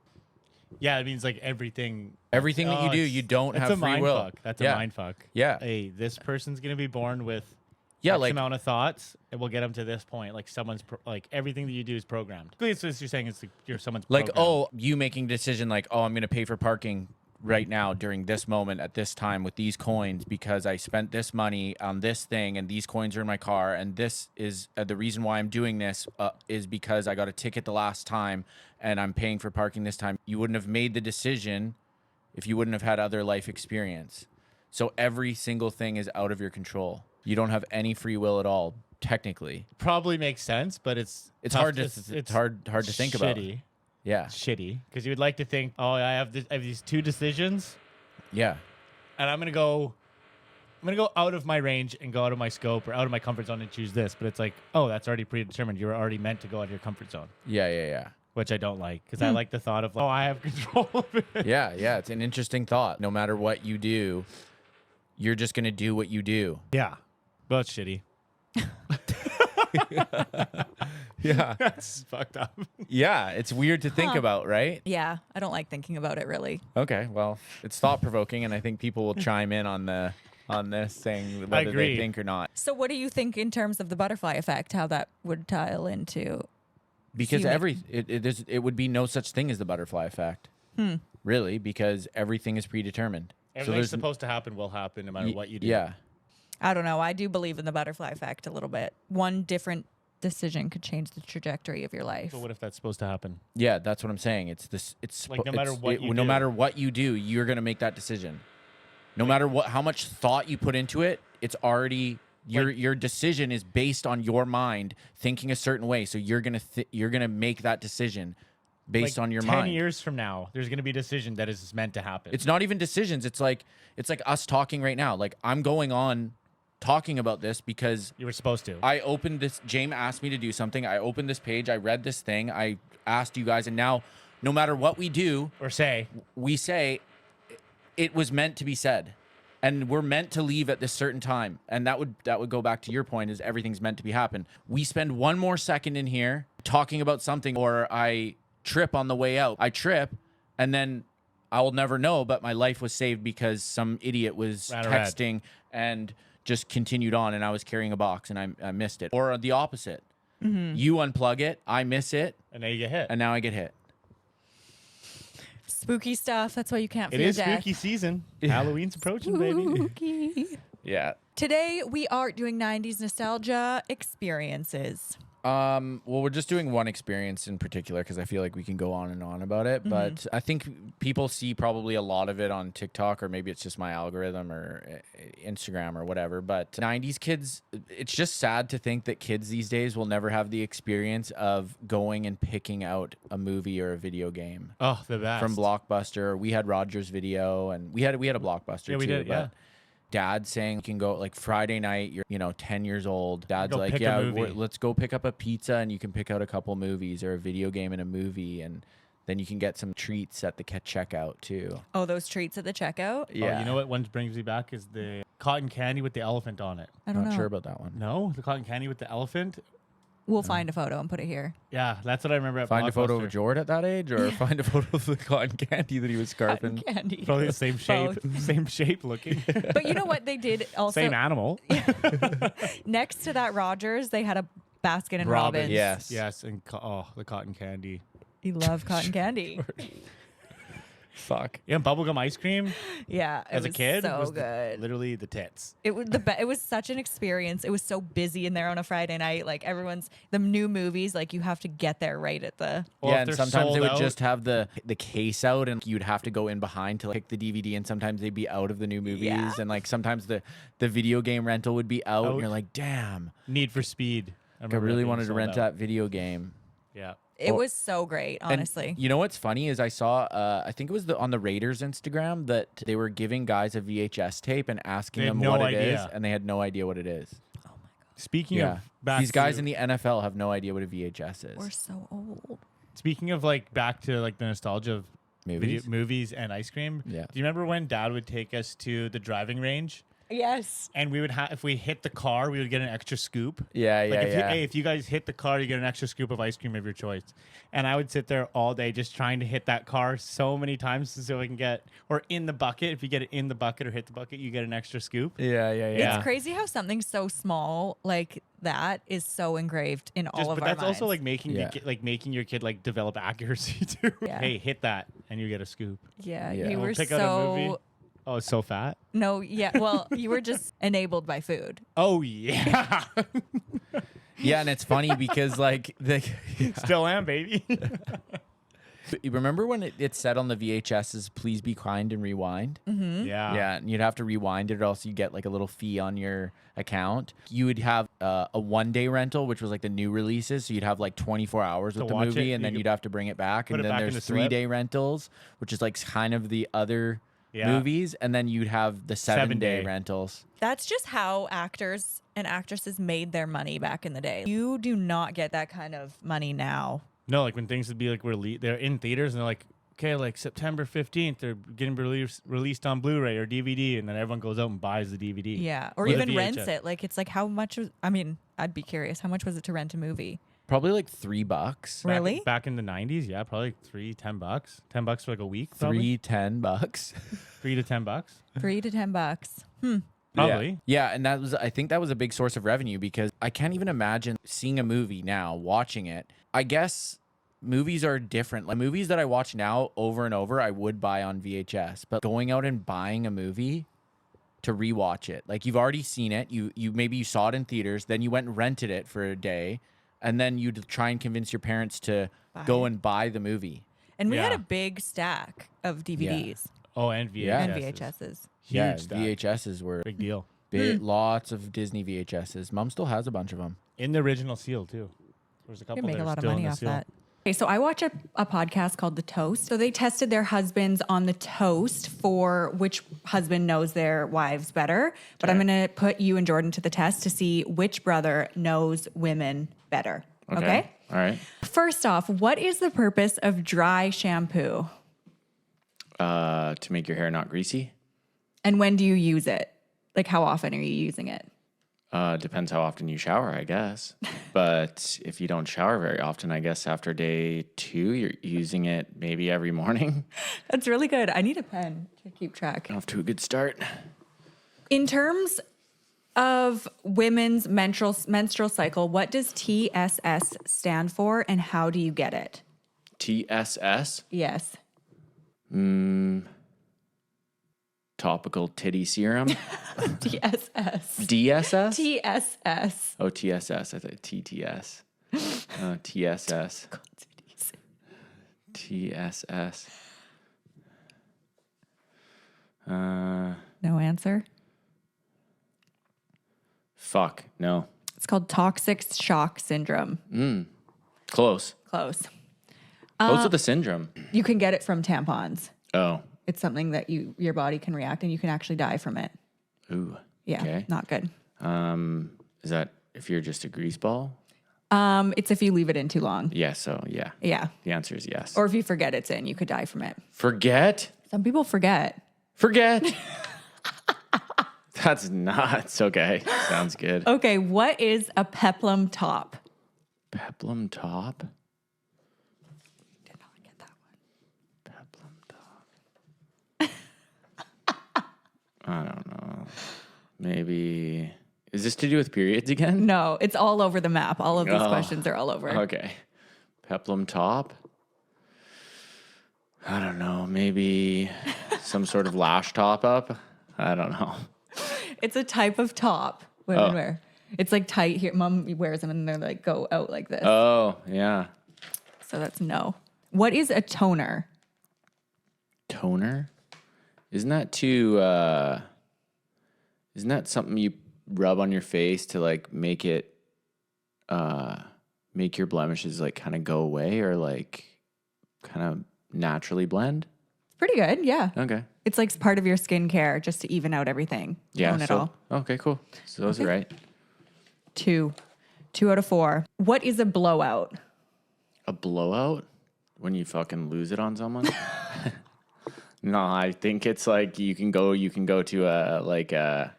Yeah, it means like everything. Everything that you do, you don't have That's a free mind will. fuck. That's Yeah. a mind fuck. Yeah. Hey, this person's gonna be born with Yeah, X like amount of thoughts, and we'll get them to this point. Like someone's like everything that you do is programmed. Basically, what you're saying is like you're someone's like programmed. oh, you making a decision like, oh, I'm gonna pay for parking right now during this moment at this time with these coins because I spent this money on this thing and these coins are in my car, and this is the reason why I'm doing this is because I got a ticket the last time and I'm paying for parking this time. You wouldn't have made the decision if you wouldn't have had other life experience. So every single thing is out of your control. You don't have any free will at all, technically. Probably makes sense, but it's It's tough hard to it's hard to think about. shitty. Yeah. Shitty, because you would like to think, oh, I have these two decisions, Yeah. and I'm gonna go out of my range and go out of my scope or out of my comfort zone and choose this. But it's like, oh, that's already predetermined. You're already meant to go out of your comfort zone, Yeah. which I don't like because I like the thought of, like, oh, I have control of it. Yeah, it's an interesting thought. No matter what you do, you're just going to do what you do. Yeah, well, it's shitty. Yeah. That's fucked up. Yeah, it's weird to think about, right? Yeah, I don't like thinking about it really. Okay, well, it's thought-provoking, and I think people will chime in on this saying whether agree. they think or not. So what do you think in terms of the butterfly effect, how that would tile into? Because Human. it would be no such thing as the butterfly effect. Really, because everything is predetermined. Everything's supposed to happen will happen no matter what you do. Yeah. I don't know. I do believe in the butterfly effect a little bit. One different decision could change the trajectory of your life. But what if that's supposed to happen? Yeah, that's what I'm saying. It's Like, no matter what you no do. matter what you do, you're gonna make that decision. No matter how much thought you put into it, it's already your decision is based on your mind thinking a certain way. So you're gonna make that decision based Like, on your 10 mind. years from now, there's going to be a decision that is meant to happen. It's not even decisions. It's like us talking right now. Like I'm going on talking about this because You were supposed to. I opened this. James asked me to do something. I opened this page. I read this thing. I asked you guys, and now, no matter what we do, or say, we say it was meant to be said, and we're meant to leave at this certain time. And that would go back to your point: is everything's meant to be happen. We spend one more second in here talking about something, or I trip on the way out. I trip, and then I will never know. But my life was saved because some idiot was Ran a texting and just continued on, and I was carrying a box and I missed it. Or the opposite. You unplug it, I miss it, and now you get hit. and now I get hit. Spooky stuff. That's why you can't It fear is death. spooky season. Halloween's approaching, baby. Spooky. Yeah. Today we are doing 90s nostalgia experiences. Well, we're just doing one experience in particular because I feel like we can go on and on about it. But I think people see probably a lot of it on TikTok, or maybe it's just my algorithm or Instagram or whatever. But 90s kids, it's just sad to think that kids these days will never have the experience of going and picking out a movie or a video game Oh, the best. from Blockbuster. We had Rogers Video, and we had a Blockbuster Yeah, we too. did, yeah. But Dad saying you can go like Friday night, you're 10 years old. Dad's Go like, pick a yeah, movie." let's go pick up a pizza and you can pick out a couple movies or a video game and a movie, and then you can get some treats at the checkout too. Oh, those treats at the checkout? Yeah. Oh, you know what one brings me back is the cotton candy with the elephant on it. I don't Not know. sure about that one. No, the cotton candy with the elephant. We'll find a photo and put it here. Yeah, that's what I remember at Find a photo of Blockbuster. Jord at that age, or find a photo of the cotton candy that he was Cotton scarfing. candy. Probably the same shape, same shape looking, But you know what they did also? same animal. Next to that Rogers, they had a Baskin and Robbins. Robbins. Yes. Yes, and the cotton candy. You love cotton candy. Fuck. Yeah, bubblegum ice cream Yeah, as a kid so was good. literally the tits. It was it was such an experience. It was so busy in there on a Friday night. Like the new movies, like you have to get there right at the. Well, Yeah, if and they're sometimes they sold would out- just have the case out, and you'd have to go in behind to like, pick the DVD. And sometimes they'd be out of the new movies, Yeah. and like sometimes the video game rental would be out, Out. and you're like, damn, Need for Speed. I remember that really being wanted to sold rent out. that video game. Yeah. It was so great, And honestly. you know what's funny is I saw, I think it was on the Raiders Instagram that they were giving guys a VHS tape and asking They had them no what it is, idea. and they had no idea what it is. Speaking Yeah, of back these guys to, in the NFL have no idea what a VHS is. We're so old. speaking of like back to like the nostalgia of Movies? movies and ice cream. Yeah. Do you remember when Dad would take us to the driving range? Yes. And we would have, if we hit the car, we would get an extra scoop. Yeah, Like yeah, if yeah. if you guys hit the car, you get an extra scoop of ice cream of your choice. And I would sit there all day just trying to hit that car so many times so I can get, or in the bucket. If you get it in the bucket or hit the bucket, you get an extra scoop. Yeah, yeah, yeah. It's crazy how something so small like that is so engraved in all of But our that's also minds. like making Yeah. making your kid like develop accuracy too. Yeah. Hey, hit that, and you get a scoop. yeah, Yeah. you We'll were pick out a movie. so Oh, it's so fat. no, yeah. Well, you were just enabled by food. Oh yeah, Yeah, and it's funny because like still am, baby. you remember when it said on the VHSs, "Please be kind and rewind." Yeah, Yeah, and you'd have to rewind it, or else you get like a little fee on your account. You would have a 1-day rental, which was like the new releases. So you'd have like 24 hours with To the watch movie, it, and you then could you'd have to bring it back. put And it then back in there's the slip. 3-day rentals, which is like kind of the other Yeah. movies. And then you'd have the 7-day 7-day. rentals. That's just how actors and actresses made their money back in the day. You do not get that kind of money now. No, like when things would be like they're in theaters and they're like, okay, like September 15th, they're getting released on Blu-ray or DVD, and then everyone goes out and buys the DVD. Yeah, or With a even rents VHS. it. Like it's like how much was, I mean, I'd be curious. How much was it to rent a movie? Probably like $3. Back- Really? Back in the 90s, yeah, probably like $10. $10 for like a week, probably. $10. $3 to $10. $3 to $10. Probably. Yeah, and I think that was a big source of revenue because I can't even imagine seeing a movie now, watching it. I guess movies are different. Like movies that I watch now over and over, I would buy on VHS, but going out and buying a movie to rewatch it, like you've already seen it, you maybe you saw it in theaters, then you went and rented it for a day, and then you'd try and convince your parents to go and buy the movie. And we had Yeah. a big stack of DVDs Oh, and VHS. Yeah. and VHSs. Huge Yeah, stack. VHSs were Big deal. big, lots of Disney VHSs. Mom still has a bunch of them. In the original seal, too. There's a couple They make that a are lot of still in money the off seal. that. Okay, so I watch a podcast called The Toast. So they tested their husbands on the toast for which husband knows their wives better. But I'm going to put you and Jordan to the test to see which brother knows women better. Okay? All right. First off, what is the purpose of dry shampoo? To make your hair not greasy. And when do you use it? Like, how often are you using it? Depends how often you shower, I guess. But if you don't shower very often, I guess after day 2, you're using it maybe every morning. That's really good. I need a pen to keep track. Off to a good start. In terms of women's menstrual cycle, what does TSS stand for and how do you get it? TSS, Yes. topical titty serum. TSS. DSS? TSS. Oh, TSS. I thought TTS. TSS. TSS. No answer. Fuck. No. It's called toxic shock syndrome. Close. Close. Close to the syndrome. You can get it from tampons. Oh. It's something that your body can react and you can actually die from it. Ooh. Yeah, Okay. not good. Is that if you're just a grease ball? It's if you leave it in too long. Yeah. So yeah. Yeah. The answer is yes. Or if you forget it's in, you could die from it. Forget. Some people forget. Forget. That's nuts. Okay. Sounds good. Okay, what is a peplum top? Peplum top. Did not get that one. Peplum top. I don't know. Maybe. Is this to do with periods again? No, it's all over the map. All of these Oh. questions are all over. Okay. Peplum top. I don't know, maybe some sort of lash top up. I don't know. It's a type of top women wear. It's like tight here. Mom wears them and they're like go out like this. Oh, yeah. So that's no. What is a toner? Toner? Isn't that too, isn't that something you rub on your face to like make it, make your blemishes like kind of go away or like kind of naturally blend? Pretty good, yeah. Okay. It's like part of your skincare just to even out everything. Yeah. Tone it all. Okay, cool. So those are right. 2 out of 4. What is a blowout? A blowout? When you fucking lose it on someone? No, I think it's like you can go to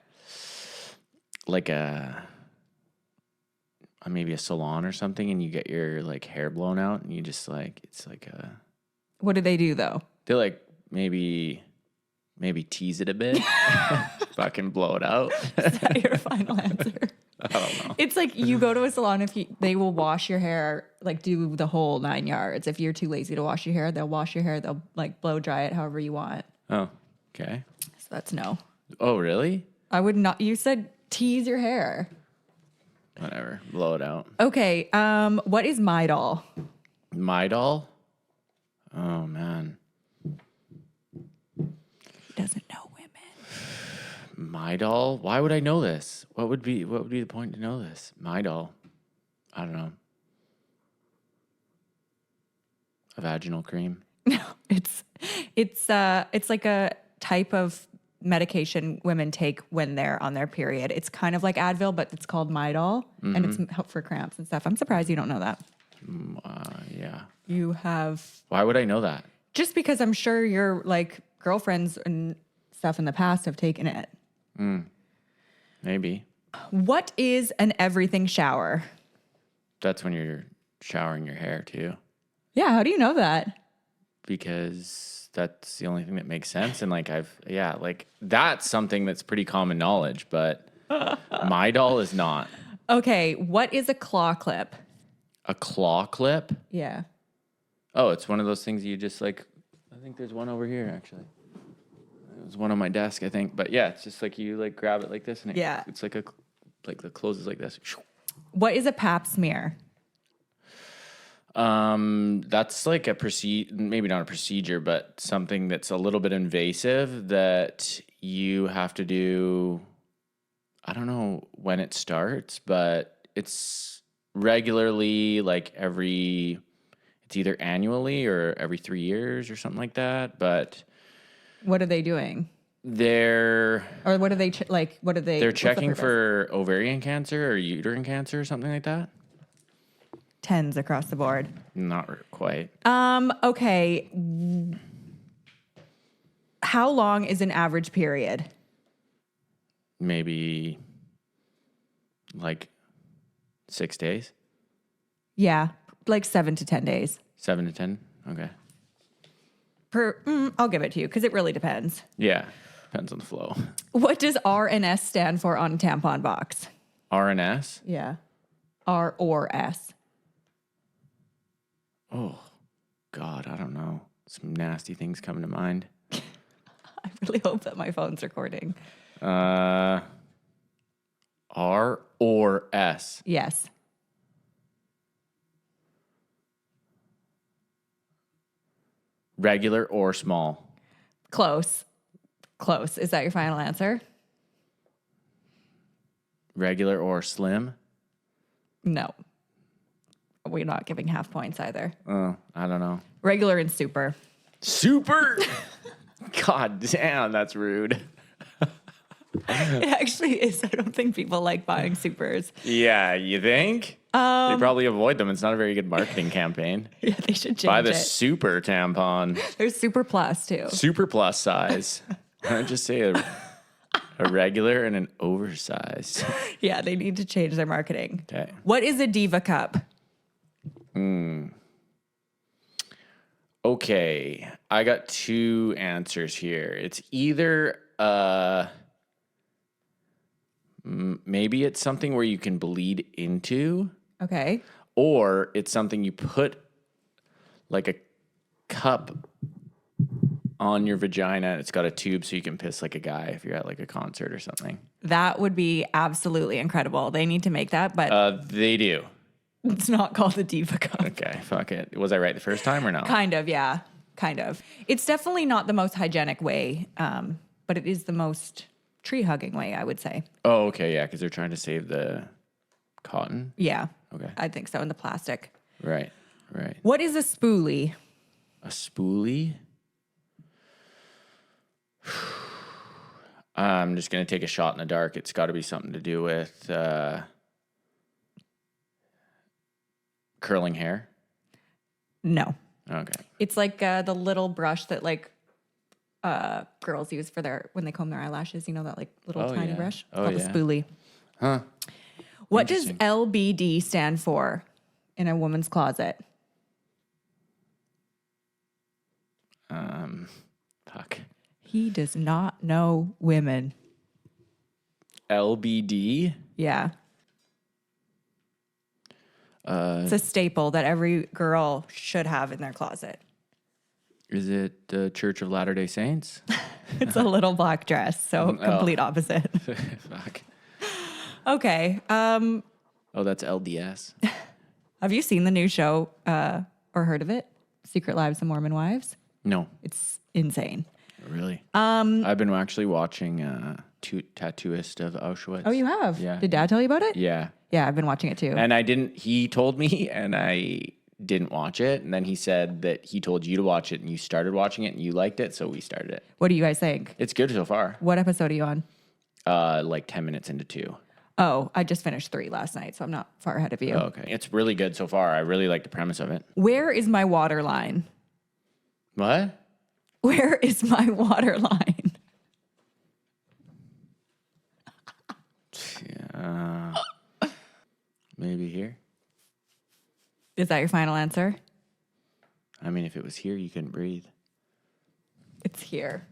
maybe a salon or something and you get your like hair blown out and you just like it's like a What do they do though? they like maybe tease it a bit. Fucking blow it out. Is that your final answer? I don't know. It's like you go to a salon they will wash your hair, like do the whole 9 yards. If you're too lazy to wash your hair, they'll wash your hair. They'll like blow dry it however you want. Oh, okay. So that's no. Oh, really? I would not. You said tease your hair. Whatever. Blow it out. Okay. What is my doll? My doll? Oh, man. He doesn't know women. My doll? Why would I know this? What would be the point to know this? My doll. I don't know. A vaginal cream. No, it's like a type of medication women take when they're on their period. It's kind of like Advil, but it's called Midol, and it's help for cramps and stuff. I'm surprised you don't know that. Yeah. You have Why would I know that? just because I'm sure your like girlfriends and stuff in the past have taken it. Maybe. What is an everything shower? That's when you're showering your hair too. Yeah, how do you know that? Because that's the only thing that makes sense. And like like that's something that's pretty common knowledge, but my doll is not. Okay, what is a claw clip? A claw clip? Yeah. Oh, it's one of those things you just like, I think there's one over here actually. There's one on my desk, I think. But yeah, it's just like you like grab it like this and it's like the closes like this. What is a pap smear? That's like maybe not a procedure, but something that's a little bit invasive that you have to do. I don't know when it starts, but it's regularly like it's either annually or every 3 years or something like that. But What are they doing? they're What are they what are they? they're what's the checking purpose? for ovarian cancer or uterine cancer or something like that. 10s across the board. Not quite. Okay. How long is an average period? Maybe like 6 days. Yeah, like 7 to 10 days. 7 to 10. Okay. I'll give it to you because it really depends. Yeah. Depends on the flow. What does RNS stand for on a tampon box? RNS. Yeah. R or S. Oh, God, I don't know. Some nasty things coming to mind. I really hope that my phone's recording. R or S. Yes. Regular or small. Close. Close. Is that your final answer? Regular or slim. No. We're not giving half points either. Oh, I don't know. Regular and super. Super. God damn, that's rude. It actually is. I don't think people like buying supers. Yeah, you think? They probably avoid them. It's not a very good marketing campaign. Yeah, they should change Buy the it. super tampon. There's super plus too. Super plus size. Why don't just say a regular and an oversized? Yeah, they need to change their marketing. Okay. What is a diva cup? Okay, I got 2 answers here. It's either maybe it's something where you can bleed into, Okay. or it's something you put like a cup on your vagina. It's got a tube so you can piss like a guy if you're at like a concert or something. That would be absolutely incredible. They need to make that, but They do. it's not called the Diva Cup. Okay, fuck it. Was I right the first time or no? Kind of, yeah. Kind of. It's definitely not the most hygienic way, but it is the most tree-hugging way, I would say. Oh, okay, yeah, because they're trying to save the cotton. Yeah. Okay. I think so, in the plastic. Right. What is a spoolie? A spoolie? I'm just going to take a shot in the dark. It's got to be something to do with curling hair. No. Okay. It's like the little brush that like girls use for when they comb their eyelashes. You know, that like little Oh, tiny yeah. brush? It's Oh, called yeah. a spoolie. Huh. What does Interesting. LBD stand for in a woman's closet? Fuck. He does not know women. LBD? Yeah. It's a staple that every girl should have in their closet. Is it the Church of Latter-day Saints? It's a little black dress, so complete opposite. Fuck. Okay. Oh, that's LDS. Have you seen the new show or heard of it? Secret Lives of Mormon Wives? No, It's insane. really. I've been actually watching Tattooist of Auschwitz. Oh, you have? Yeah. Did Dad tell you about it? Yeah. Yeah, I've been watching it too. And he told me and I didn't watch it. And then he said that he told you to watch it and you started watching it and you liked it. So we started it. What do you guys think? It's good so far. What episode are you on? Like 10 minutes into 2. Oh, I just finished 3 last night, so I'm not far ahead of you. Oh, okay. It's really good so far. I really like the premise of it. Where is my water line? What? Where is my water line? Yeah. Maybe here. Is that your final answer? I mean, if it was here, you couldn't breathe. It's here.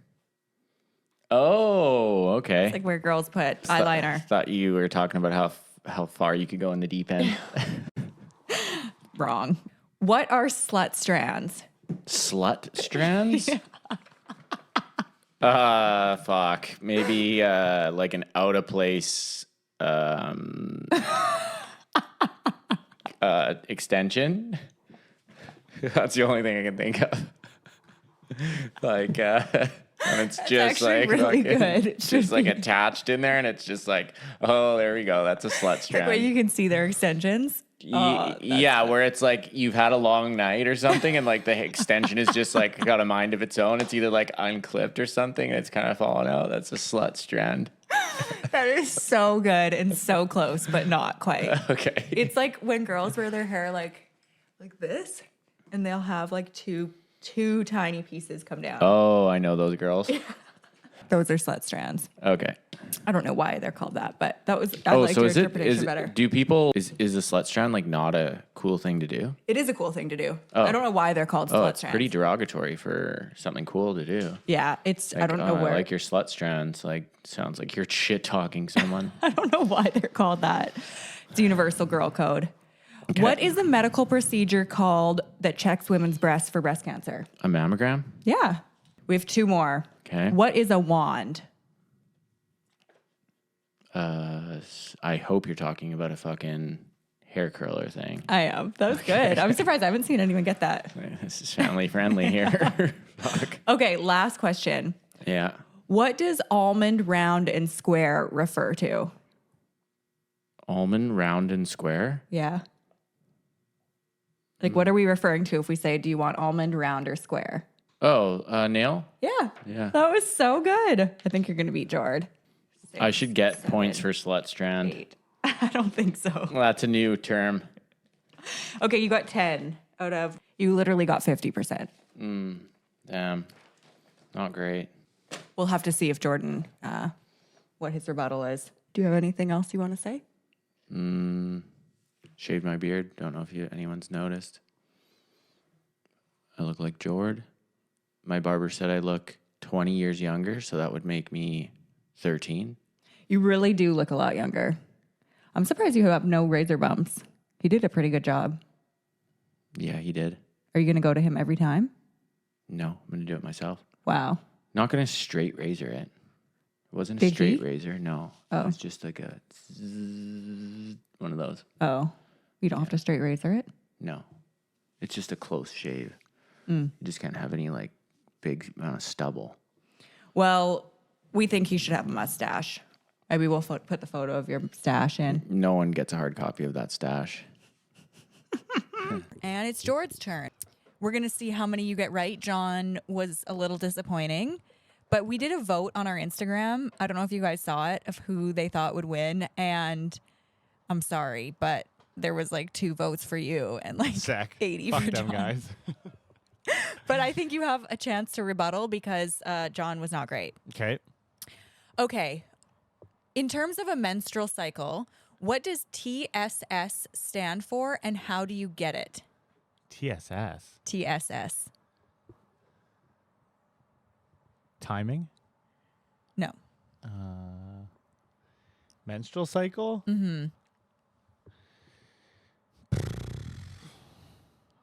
Oh, okay. It's like where girls put eyeliner. Thought you were talking about how far you could go in the deep end. Wrong. What are slut strands? Slut strands? Fuck. Maybe like an out of place extension. That's the only thing I can think of. Like and it's just actually like really fucking- good. It's just like attached in there and it's just like, oh, there we go. That's a slut Like strand. where you can see their extensions. Yeah, where it's like you've had a long night or something, and like the extension is just like got a mind of its own. It's either like unclipped or something, and it's kind of falling out. That's a slut strand. That is so good and so close, but not quite. Okay. It's like when girls wear their hair like this, and they'll have like two tiny pieces come down. Oh, I know those girls. Those are slut strands. Okay. I don't know why they're called that, but that was I liked your interpretation better. Do people is a slut strand like not a cool thing to do? It is a cool thing to do. Oh. I don't know why they're called Oh, slut it's strands. pretty derogatory for something cool to do. Yeah, it's I don't know I where. like your slut strands. Like sounds like you're shit talking someone. I don't know why they're called that. It's universal girl code. Okay. What is the medical procedure called that checks women's breasts for breast cancer? A mammogram? Yeah. We have 2 more. Okay. What is a wand? I hope you're talking about a fucking hair curler thing. I am. That was good. I'm surprised I haven't seen anyone get that. This is family friendly here. Fuck. Okay, last question. Yeah. What does almond, round, and square refer to? Almond, round, and square. Yeah. Like, what are we referring to if we say, do you want almond, round, or square? Oh, nail? Yeah. Yeah. That was so good. I think you're going to beat Jord. I should get points for slut strand. 8. I don't think so. Well, that's a new term. Okay, you got 10 out of, you literally got 50%. Damn. Not great. We'll have to see if Jordan, what his rebuttal is. Do you have anything else you want to say? Shaved my beard. Don't know if anyone's noticed. I look like Jord. My barber said I look 20 years younger, so that would make me 13. You really do look a lot younger. I'm surprised you have no razor bumps. He did a pretty good job. Yeah, he did. Are you going to go to him every time? No, I'm going to do it myself. Wow. Not gonna straight razor it. It wasn't a Did straight he? razor. No. Oh. It was just like a zzz, one of those. Oh. You don't have to straight razor it? No. It's just a close shave. Mm. You just can't have any like big amount of stubble. Well, we think he should have a mustache. Maybe we'll put the photo of your stash in. No one gets a hard copy of that stash. And it's Jord's turn. We're going to see how many you get right. Jon was a little disappointing, but we did a vote on our Instagram. I don't know if you guys saw it, of who they thought would win. And I'm sorry, but there was like 2 votes for you and like Sick. 80 Fuck for them Jon. guys. But I think you have a chance to rebuttal because Jon was not great. Okay. Okay. In terms of a menstrual cycle, what does TSS stand for and how do you get it? TSS. TSS. Timing. No. Menstrual cycle. Mm-hmm.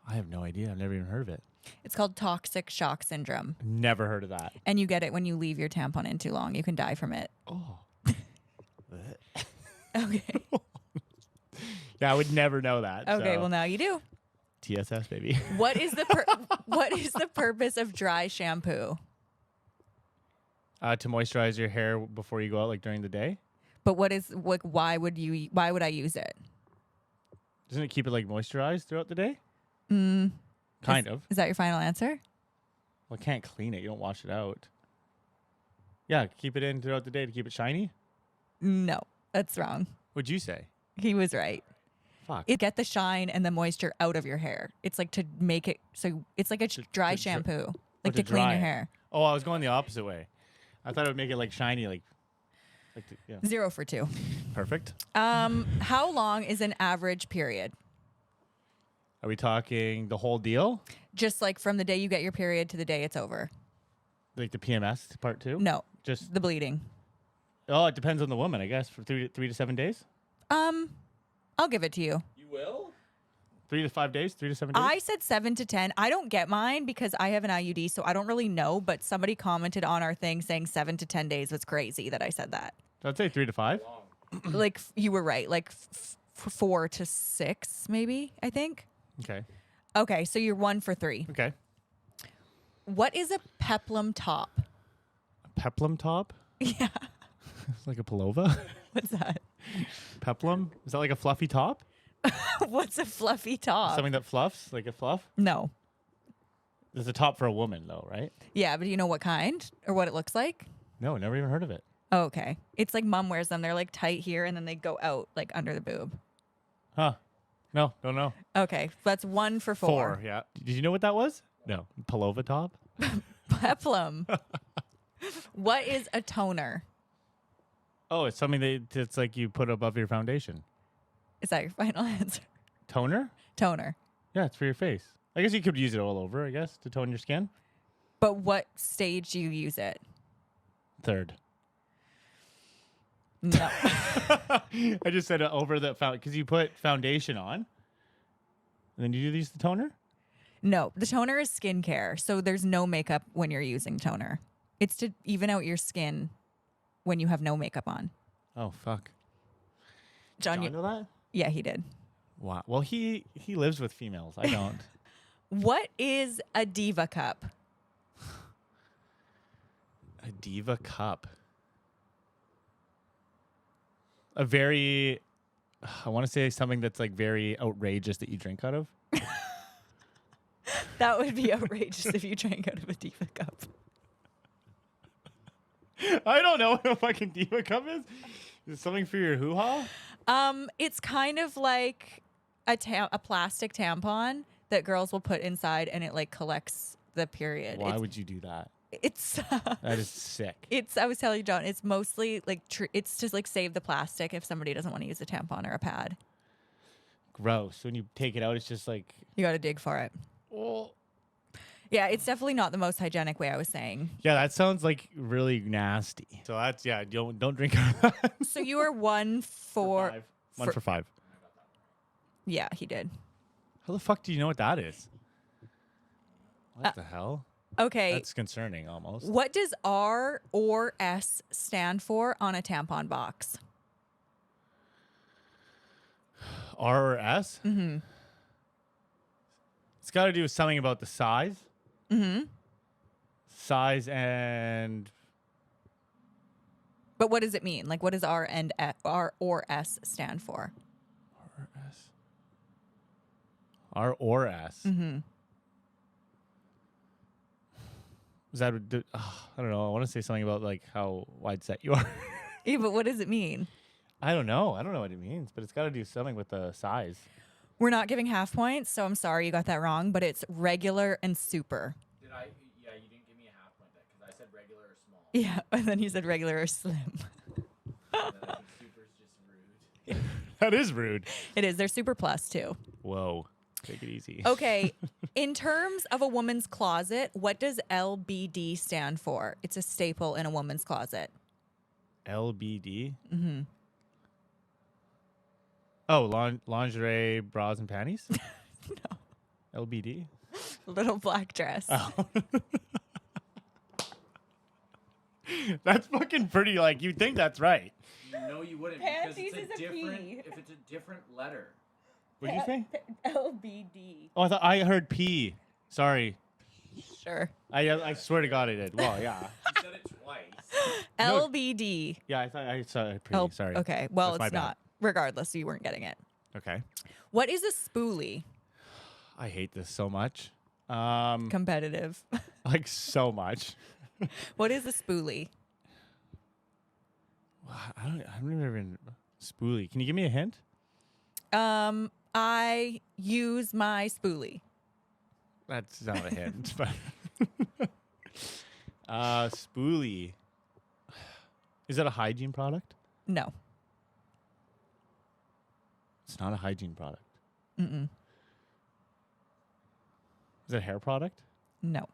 I have no idea. I've never even heard of it. It's called toxic shock syndrome. Never heard of that. And you get it when you leave your tampon in too long. You can die from it. Oh. Okay. Yeah, I would never know that. Okay, so. well now you do. TSS, baby. What is the what is the purpose of dry shampoo? To moisturize your hair before you go out, like during the day. But what is like why would I use it? Doesn't it keep it like moisturized throughout the day? Kind of. Is that your final answer? Well, I can't clean it. You don't wash it out. Yeah, keep it in throughout the day to keep it shiny. No, that's wrong. What'd you say? He was right. Fuck. It get the shine and the moisture out of your hair. It's like to make it so it's like a dry shampoo, like to clean dry your it. hair. Oh, I was going the opposite way. I thought it would make it like shiny, yeah. 0 for 2. Perfect. How long is an average period? Are we talking the whole deal? Just like from the day you get your period to the day it's over. Like the PMS part 2? No, Just the bleeding. oh, it depends on the woman, I guess. For 3 to 7 days. I'll give it to you. You will? 3 to 5 days. 3 to 7 days. I said 7 to 10. I don't get mine because I have an IUD, so I don't really know. But somebody commented on our thing saying 7 to 10 days was crazy that I said that. I'd say 3 to 5. Like you were right. Like 4 to 6, maybe. I think. Okay. Okay, so you're 1 for 3. Okay. What is a peplum top? A peplum top. Yeah. It's like a pullover. What's that? Peplum. Is that like a fluffy top? What's a fluffy top? Something that fluffs, like a fluff. No. There's a top for a woman, though, right? Yeah, but do you know what kind or what it looks like? No, never even heard of it. Oh, okay. It's like mom wears them. They're like tight here and then they go out like under the boob. Huh? No, don't know. Okay, that's 1 for 4. Yeah. Did you know what that was? No. Pullover top. Peplum. What is a toner? Oh, it's something that's like you put above your foundation. Is that your final answer? Toner? Toner. Yeah, it's for your face. I guess you could use it all over, I guess, to tone your skin. But what stage do you use it? 3rd. No. I just said over the because you put foundation on, and then you use the toner. No, the toner is skincare. So there's no makeup when you're using toner. It's to even out your skin when you have no makeup on. Oh fuck! Jon, Did you know that? Yeah, he did. Wow. Well, he lives with females. I don't. What is a diva cup? A diva cup. A very, I want to say something that's like very outrageous that you drink out of. That would be outrageous if you drank out of a diva cup. I don't know what a fucking diva cup is. Is it something for your hoo-ha? It's kind of like a plastic tampon that girls will put inside and it like collects the period. Why would you do that? It's That is sick. I was telling you, Jon, it's mostly like it's just like save the plastic if somebody doesn't want to use a tampon or a pad. Gross. When you take it out, it's just like, You got to dig for it. oh. Yeah, it's definitely not the most hygienic way I was saying. Yeah, that sounds like really nasty. So that's, yeah, don't drink out of that. So you were 1 for 5. 1 for 5. Yeah, he did. How the fuck do you know what that is? What the hell? Okay. That's concerning almost. What does R or S stand for on a tampon box? R or S? Mm-hmm. It's got to do with something about the size. Mm-hmm. Size and But what does it mean? Like, what does R or S stand for? R or S. R or S. Mm-hmm. Is that I don't know. I want to say something about like how wide set you are. Yeah, but what does it mean? I don't know. I don't know what it means, but it's got to do something with the size. We're not giving half points, so I'm sorry you got that wrong, but it's regular and super. Did I? Yeah, you didn't give me a half point because I said regular or small. Yeah, and then you said regular or slim. And then I think super's just rude. That is rude. It is. They're super plus too. Whoa. Take it easy. Okay. In terms of a woman's closet, what does LBD stand for? It's a staple in a woman's closet. LBD? Mm-hmm. Oh, lingerie, bras, and panties? No. LBD? Little black dress. Oh. That's fucking pretty, like, you'd think that's right. No, you wouldn't Panties because it's is a different. P. If it's a different letter. What'd you say? LBD. Oh, I heard P. Sorry. Sure. I swear to God I did. Well, yeah. You said it twice. No. LBD. Yeah, I thought I saw it. Oh, Sorry. okay. Well, That's my it's bad. not. Regardless, you weren't getting it. Okay. What is a spoolie? I hate this so much. Competitive. Like so much. What is a spoolie? I don't even spoolie. Can you give me a hint? I use my spoolie. That's not a hint, but spoolie. Is that a hygiene product? No. It's not a hygiene product. Mm-mm. Is it a hair product? No.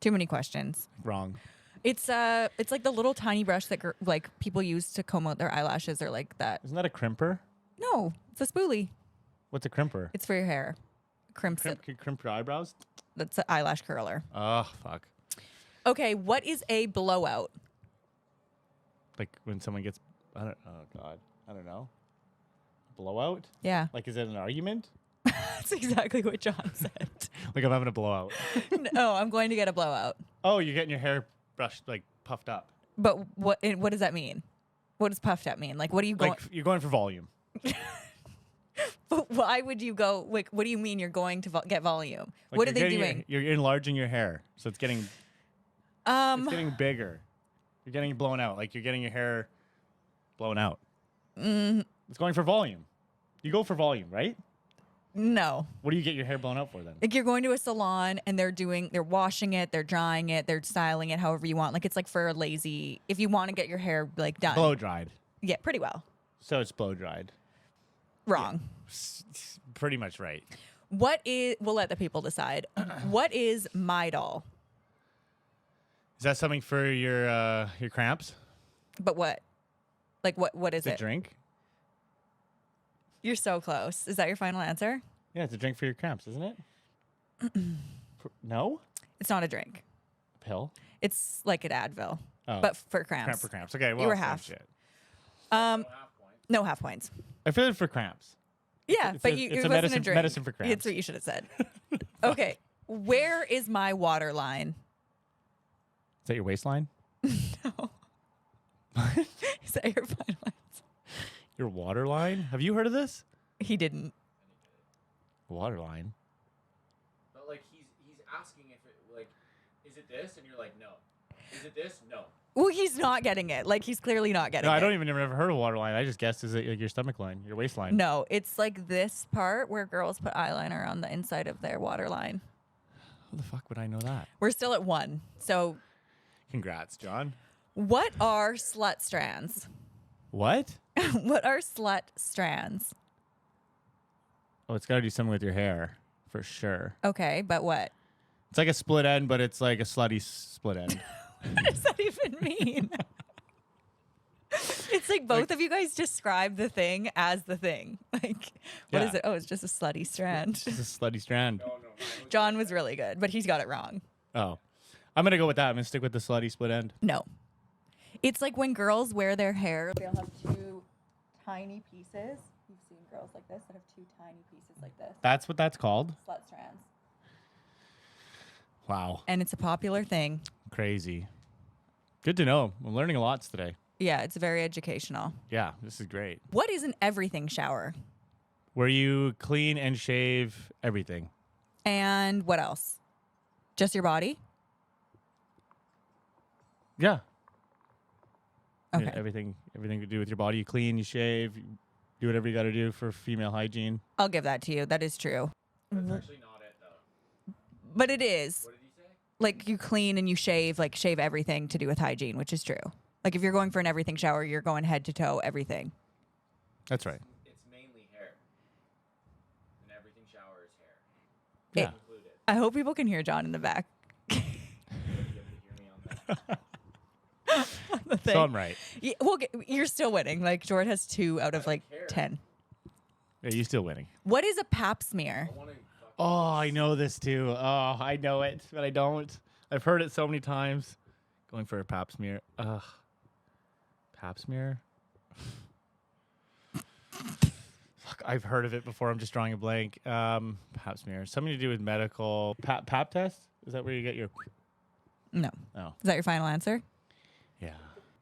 Too many questions. Wrong. It's like the little tiny brush that like people use to comb out their eyelashes or like that. Isn't that a crimper? No, it's a spoolie. What's a crimper? It's for your hair. Crimps it. Crimp your eyebrows? That's an eyelash curler. Oh, fuck. Okay, what is a blowout? Like when someone gets, oh, God. I don't know. Blowout? Yeah, Like, is it an argument? that's exactly what John said. Like, I'm having a blowout. No, I'm going to get a blowout. Oh, you're getting your hair brushed, like, puffed up. But what does that mean? What does puffed up mean? Like, what are you going? Like, you're going for volume. But why would you go? Like, what do you mean you're going to get volume? Like What are you're they getting doing? You're enlarging your hair, so it's getting bigger. You're getting it blown out. Like you're getting your hair blown out. It's going for volume. You go for volume, right? No. What do you get your hair blown out for then? Like you're going to a salon and they're washing it, they're drying it, they're styling it however you want. Like it's like for a lazy, if you want to get your hair like done. Blow dried. Yeah, pretty well. So it's blow dried. Wrong. Pretty much right. We'll let the people decide. What is my doll? Is that something for your cramps? But what? Like what is It's a it? drink? You're so close. Is that your final answer? Yeah, it's a drink for your cramps, isn't it? No? It's not a drink. A pill? It's like an Advil, Oh. but for cramps. Cramp for cramps. Okay, well, You were same half. shit. No half points. I feel it for cramps. Yeah, It's but a- it it's a wasn't a drink. medicine for cramps. It's what you should have said. Okay, where is my water line? Is that your waistline? No. Is that your final answer? Your water line? Have you heard of this? He didn't. Water line? But like he's asking if it like, is it this? And you're like, no. Is it this? No. Well, he's not getting it. Like he's clearly not getting No, it. I don't even ever heard of water line. I just guessed is it like your stomach line, your waistline? No, it's like this part where girls put eyeliner on the inside of their water line. How the fuck would I know that? We're still at 1. So, Congrats, John. what are slut strands? What? What are slut strands? Oh, it's got to do something with your hair, for sure. Okay, but what? It's like a split end, but it's like a slutty split end. What does that even mean? It's like both of you guys describe the thing as the thing. Like, what is Yeah. it? Oh, it's just a slutty strand. It's a slutty strand. John was really good, but he's got it wrong. Oh. I'm going to go with that. I'm going to stick with the slutty split end. No. It's like when girls wear their hair, they'll have two tiny pieces. You've seen girls like this that have two tiny pieces like this. That's what that's called? Slut strands. Wow. And it's a popular thing. Crazy. Good to know. I'm learning a lot today. Yeah, it's very educational. Yeah, this is great. What is an everything shower? Where you clean and shave everything. And what else? Just your body? Yeah. Okay. Yeah, everything to do with your body. You clean, you shave, you do whatever you got to do for female hygiene. I'll give that to you. That is true. That's actually not it, though. But it is. What did he say? Like you clean and you shave, like shave everything to do with hygiene, which is true. Like if you're going for an everything shower, you're going head to toe, everything. That's right. It's mainly hair. And everything shower is hair. Yeah. Included. I hope people can hear John in the back. You have to hear me on that. The thing. So I'm right. Yeah, well, you're still winning. Like Jord has 2 out of like 10. Yeah, you're still winning. What is a pap smear? Oh, I know this too. Oh, I know it, but I don't. I've heard it so many times. Going for a pap smear. Ugh. Pap smear? Fuck, I've heard of it before. I'm just drawing a blank. Pap smear. Something to do with medical. Pap test? Is that where you get your... No. Oh, Is that your final answer? yeah.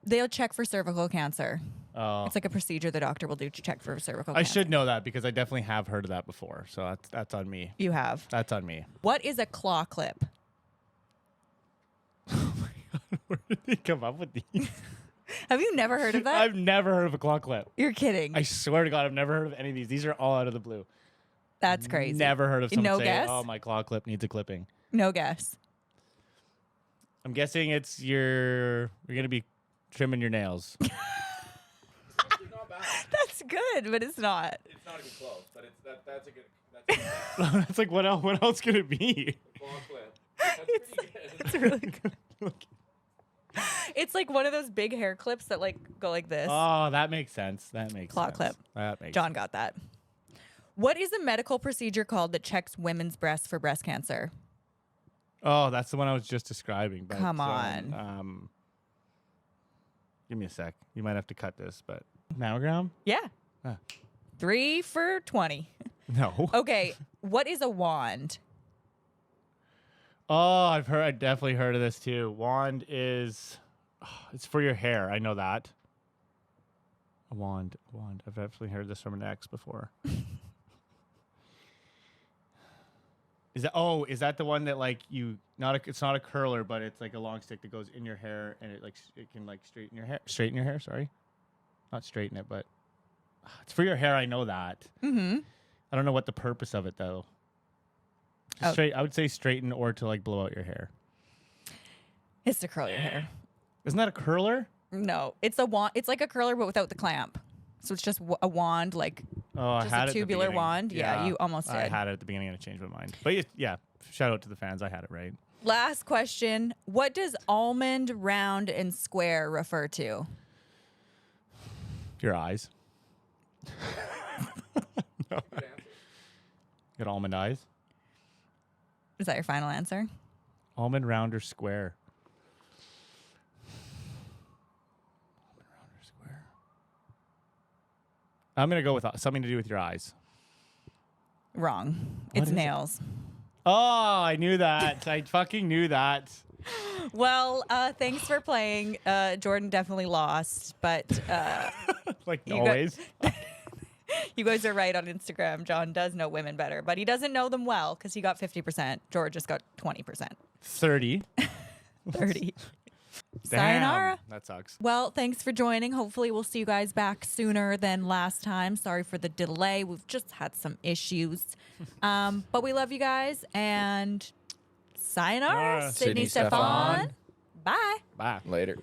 They'll check for cervical cancer. Oh. It's like a procedure the doctor will do to check for cervical I cancer. should know that because I definitely have heard of that before. So that's on me. You have. That's on me. What is a claw clip? Where did they come up with these? Have you never heard of that? I've never heard of a claw clip. You're kidding. I swear to God, I've never heard of any of these. These are all out of the blue. That's crazy. Never heard of someone No say, guess? "Oh, my claw clip needs a clipping." No guess. I'm guessing it's you're gonna be trimming your nails. It's not bad. That's good, but it's not. It's not even close, but that's a good. That's like what else? What else could it be? Claw clip. That's pretty good. It's really good. It's like one of those big hair clips that like go like this. Oh, that makes sense. That makes Claw sense. clip. That makes John got that. What is a medical procedure called that checks women's breasts for breast cancer? Oh, that's the one I was just describing. But, Come on. Give me a sec. You might have to cut this, but mammogram? Yeah. Ah. 3 for 20. No. Okay. What is a wand? Oh, I definitely heard of this too. Wand is, it's for your hair. I know that. A wand. I've definitely heard this from an ex before. Is that the one that like it's not a curler, but it's like a long stick that goes in your hair and it can like straighten your hair, sorry. Not straighten it, but it's for your hair. I know that. Mm-hmm. I don't know what the purpose of it though. I would say straighten or to like blow out your hair. It's to curl your hair. Isn't that a curler? No, it's a wand. It's like a curler, but without the clamp. So it's just a wand, like Oh, just I had a it at the tubular beginning. wand. Yeah, you almost I did. had it at the beginning and I changed my mind. But yeah, shout out to the fans. I had it right. Last question. What does almond, round, and square refer to? Your eyes. No. Got almond eyes. Is that your final answer? Almond, round, or square? Almond, round, or square? I'm going to go with something to do with your eyes. Wrong. What It's is it? nails. Oh, I knew that. I fucking knew that. Well, thanks for playing. Jordan definitely lost, but Like You got- always. you guys are right on Instagram. John does know women better, but he doesn't know them well because he got 50%. George just got 20%. 30. 30. Damn. Sayonara. That sucks. Well, thanks for joining. Hopefully, we'll see you guys back sooner than last time. Sorry for the delay. We've just had some issues. But we love you guys. And sayonara, Sayonara. Sydney Sydney Stefan. Stefan. Bye. Bye. Later.